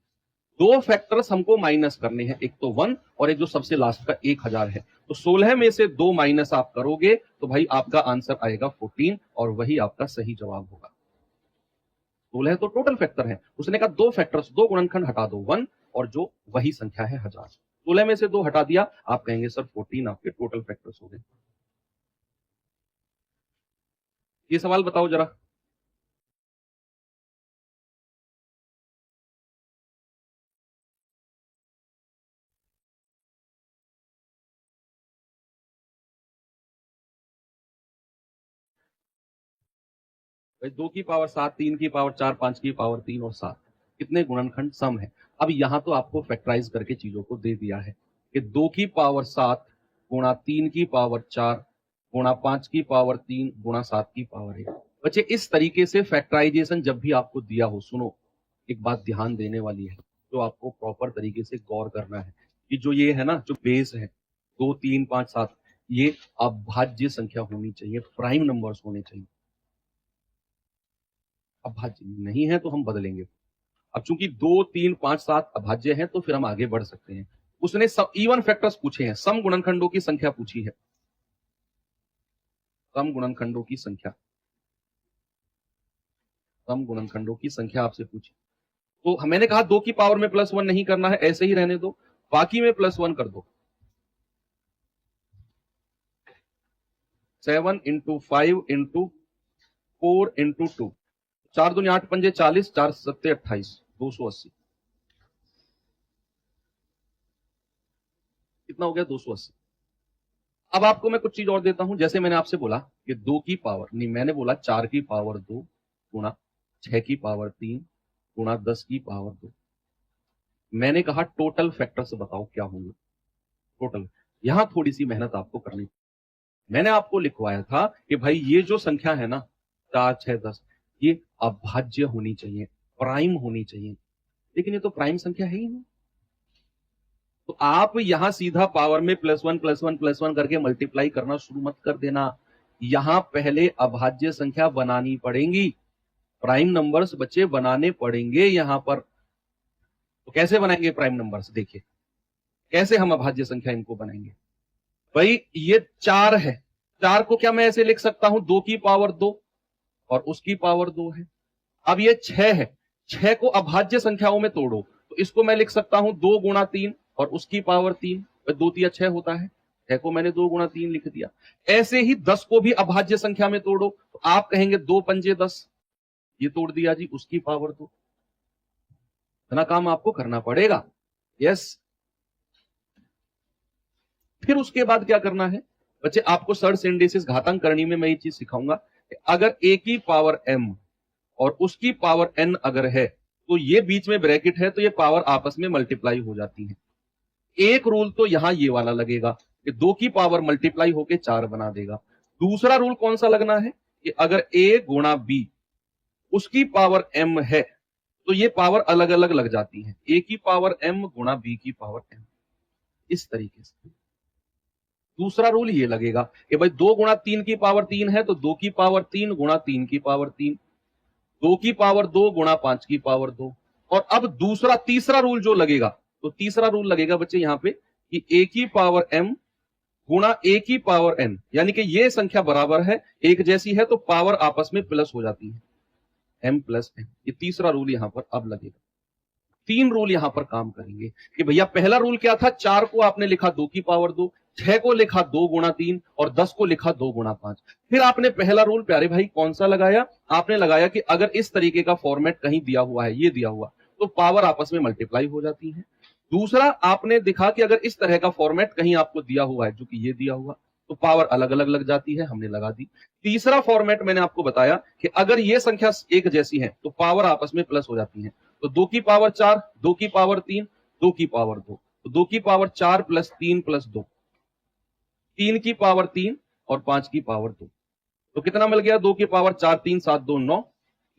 Speaker 1: दो फैक्टर्स हमको माइनस करने हैं, एक तो 1 और एक जो सबसे लास्ट का 1000 है। तो 16 में से 2 माइनस आप करोगे तो भाई आपका आंसर आएगा 14 और वही आपका सही जवाब होगा। 16 तो टोटल फैक्टर है, उसने कहा दो फैक्टर्स, दो गुणनखंड हटा दो 1 और जो वही संख्या है 1000। 16 में से 2 हटा दिया, आप कहेंगे सर 14 आपके टोटल फैक्टर्स हो गए। ये सवाल बताओ जरा। भाई 2 की पावर 7, 3 की पावर 4, 5 की पावर 3 और 7 कितने गुणनखंड सम है। अब यहां तो आपको फैक्टराइज करके चीजों को दे दिया है कि 2 की पावर 7 गुणा 3 की पावर 4 गुणा 5 की पावर 3 गुणा 7 की पावर 1। बच्चे इस तरीके से फैक्टराइजेशन जब भी आपको दिया हो, सुनो एक बात ध्यान देने वाली है, जो आपको प्रॉपर तरीके से गौर करना है कि जो ये है ना, जो बेस है 2, 3, 5, 7, ये अभाज्य संख्या होनी चाहिए, प्राइम नंबर्स होने चाहिए। अभाज्य नहीं है तो हम बदलेंगे। अब चूंकि 2, 3, 5, 7 अभाज्य हैं तो फिर हम आगे बढ़ सकते हैं। उसने सब इवन फैक्टर्स पूछे हैं, सम गुणनखंडों की संख्या पूछी है, सम गुणनखंडों की संख्या, सम गुणनखंडों की संख्या आपसे पूछी। तो मैंने कहा 2 की पावर में +1 नहीं करना है, ऐसे ही रहने दो, बाकी में +1 कर दो। 7 इंटू 5 इंटू 4 इंटू 2, 4 दूनी 8 पंजे 40, 4 सत्ते 28, 280। कितना हो गया? 280। अब आपको मैं कुछ चीज और देता हूं, जैसे मैंने आपसे बोला कि 2 की पावर नहीं, मैंने बोला 4 की पावर 2 गुणा 6 की पावर 3 गुणा 10 की पावर 2। मैंने कहा टोटल फैक्टर्स बताओ क्या होंगे, टोटल। यहां थोड़ी सी मेहनत आपको करनी। मैंने आपको लिखवाया था कि भाई ये जो संख्या है ना 4, 6, 10, ये अभाज्य होनी चाहिए, प्राइम होनी चाहिए, लेकिन ये तो प्राइम संख्या है ही नहीं। तो आप यहां सीधा पावर में +1 +1 +1 करके मल्टीप्लाई करना शुरू मत कर देना। यहां पहले अभाज्य संख्या बनानी पड़ेगी, प्राइम नंबर्स बच्चे बनाने पड़ेंगे यहां पर। तो कैसे बनाएंगे प्राइम नंबर्स? देखिए कैसे हम अभाज्य संख्या इनको बनाएंगे। भाई ये 4 है, 4 को क्या मैं ऐसे लिख सकता हूं 2 की पावर 2 और उसकी पावर 2 है। अब ये 6 है, 6 को अभाज्य संख्याओं में तोड़ो तो इसको मैं लिख सकता हूं 2 गुणा 3 और उसकी पावर 3, 2 तिया 6 होता है, 6 को मैंने 2 गुणा 3 लिख दिया। ऐसे ही 10 को भी अभाज्य संख्या में तोड़ो तो आप कहेंगे 2 पंजे 10, ये तोड़ दिया जी, उसकी पावर 2। इतना काम आपको करना पड़ेगा। यस। फिर उसके बाद क्या करना है बच्चे, आपको सर्च सिंडेसिस घातांक करनी में मैं ये चीज सिखाऊंगा कि अगर a की पावर m और उसकी पावर n अगर है तो ये बीच में ब्रैकेट है तो ये पावर आपस में मल्टीप्लाई हो जाती है। एक रूल तो यहां ये वाला लगेगा कि 2 की पावर मल्टीप्लाई होके 4 बना देगा। दूसरा रूल कौन सा लगना है कि अगर a गुणा b उसकी पावर m है तो ये पावर अलग अलग लग जाती है, a की पावर m गुणा b की पावर m, इस तरीके से। दूसरा रूल ये लगेगा कि भाई 2 गुणा 3 की पावर 3 है तो 2 की पावर 3 गुणा 3 की पावर 3, 2 की पावर 2 गुणा 5 की पावर 2। और अब तीसरा रूल जो लगेगा, तो तीसरा रूल लगेगा बच्चे यहां पे कि a की पावर m गुणा a की पावर n, यानी कि ये संख्या बराबर है, एक जैसी है तो पावर आपस में प्लस हो जाती है, m प्लस n। ये तीसरा रूल यहां पर अब लगेगा। 3 रूल यहां पर काम करेंगे कि भैया पहला रूल क्या था, 4 को आपने लिखा 2 की पावर 2, 6 को लिखा 2 गुणा 3 और 10 को लिखा 2 गुणा 5। फिर आपने पहला रूल प्यारे भाई कौन सा लगाया? आपने लगाया कि अगर इस तरीके का फॉर्मेट कहीं दिया हुआ है, ये दिया हुआ, तो पावर आपस में मल्टीप्लाई हो जाती है। दूसरा आपने दिखा कि अगर इस तरह का फॉर्मेट कहीं आपको दिया हुआ है, जो कि ये दिया हुआ, तो पावर अलग अलग लग जाती है, हमने लगा दी। तीसरा फॉर्मेट मैंने आपको बताया कि अगर ये संख्या एक जैसी है तो पावर आपस में प्लस हो जाती है। तो 2 की पावर 4, 2 की पावर 3, 2 की पावर 2, तो 2 की पावर 4 प्लस 3 प्लस 2, 3 की पावर 3 और 5 की पावर 2, तो कितना मिल गया? 2 की पावर 4, 3, 7, 2, 9,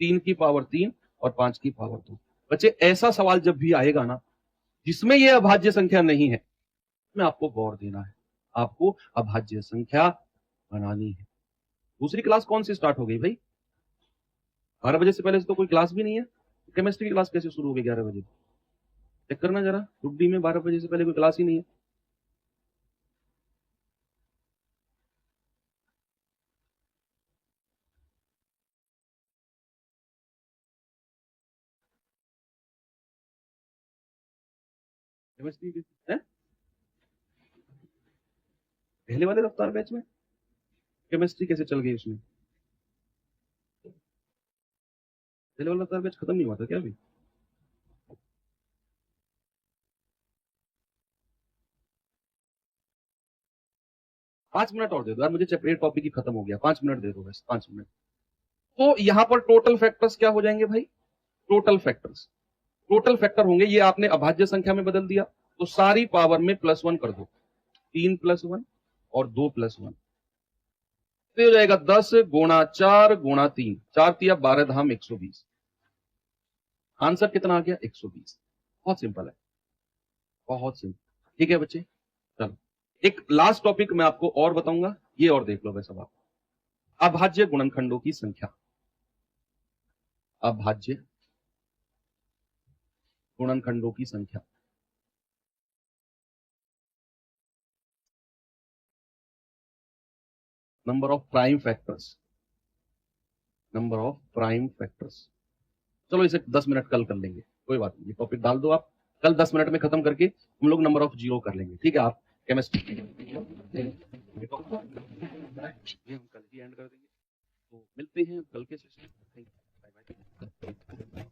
Speaker 1: 3 की पावर 3 और 5 की पावर 2। बच्चे ऐसा सवाल जब भी आएगा ना जिसमें यह अभाज्य संख्या नहीं है, में आपको गौर देना है, आपको अभाज्य संख्या बनानी है। दूसरी क्लास कौन सी स्टार्ट हो गई भाई? 12 बजे से पहले से तो कोई क्लास भी नहीं है, केमिस्ट्री की क्लास कैसे शुरू होगी 11 बजे? चेक करना जरा ग्रुप डी में 12 बजे से पहले कोई क्लास ही नहीं है। केमिस्ट्री है पहले वाले रफ्तार बैच में केमिस्ट्री कैसे चल गई उसमें? पहले वाला रफ्तार बैच खत्म नहीं हुआ था क्या अभी? 5 मिनट और दे दो यार, मुझे चैप्टर टॉपिक ही खत्म हो गया, 5 मिनट दे दो बस, 5 मिनट। तो यहां पर टोटल फैक्टर्स क्या हो जाएंगे भाई? टोटल फैक्टर्स, टोटल फैक्टर होंगे, ये आपने अभाज्य संख्या में बदल दिया तो सारी पावर में +1 कर दो, 3+1 और 2+1, तो हो जाएगा 10 × 4 × 3, 4×3 = 12 धाम 120। आंसर कितना आ गया? 120। बहुत सिंपल है, बहुत सिंपल। ठीक है बच्चे, चलो एक लास्ट टॉपिक मैं आपको और बताऊंगा, ये और देख लो वैसा बात, अभाज्य गुणनखंडों की संख्या। अभाज्य गुणनखंडों की संख्या, number of prime factors, number of prime factors. चलो इसे 10 मिनट कल कर लेंगे, कोई बात नहीं, ये टॉपिक डाल दो आप, कल 10 मिनट में खत्म करके हम लोग नंबर ऑफ जीरो कर लेंगे, ठीक है? आप केमिस्ट्री ये हम कल ही एंड कर देंगे, तो मिलते हैं कल के सेशन में। Bye bye.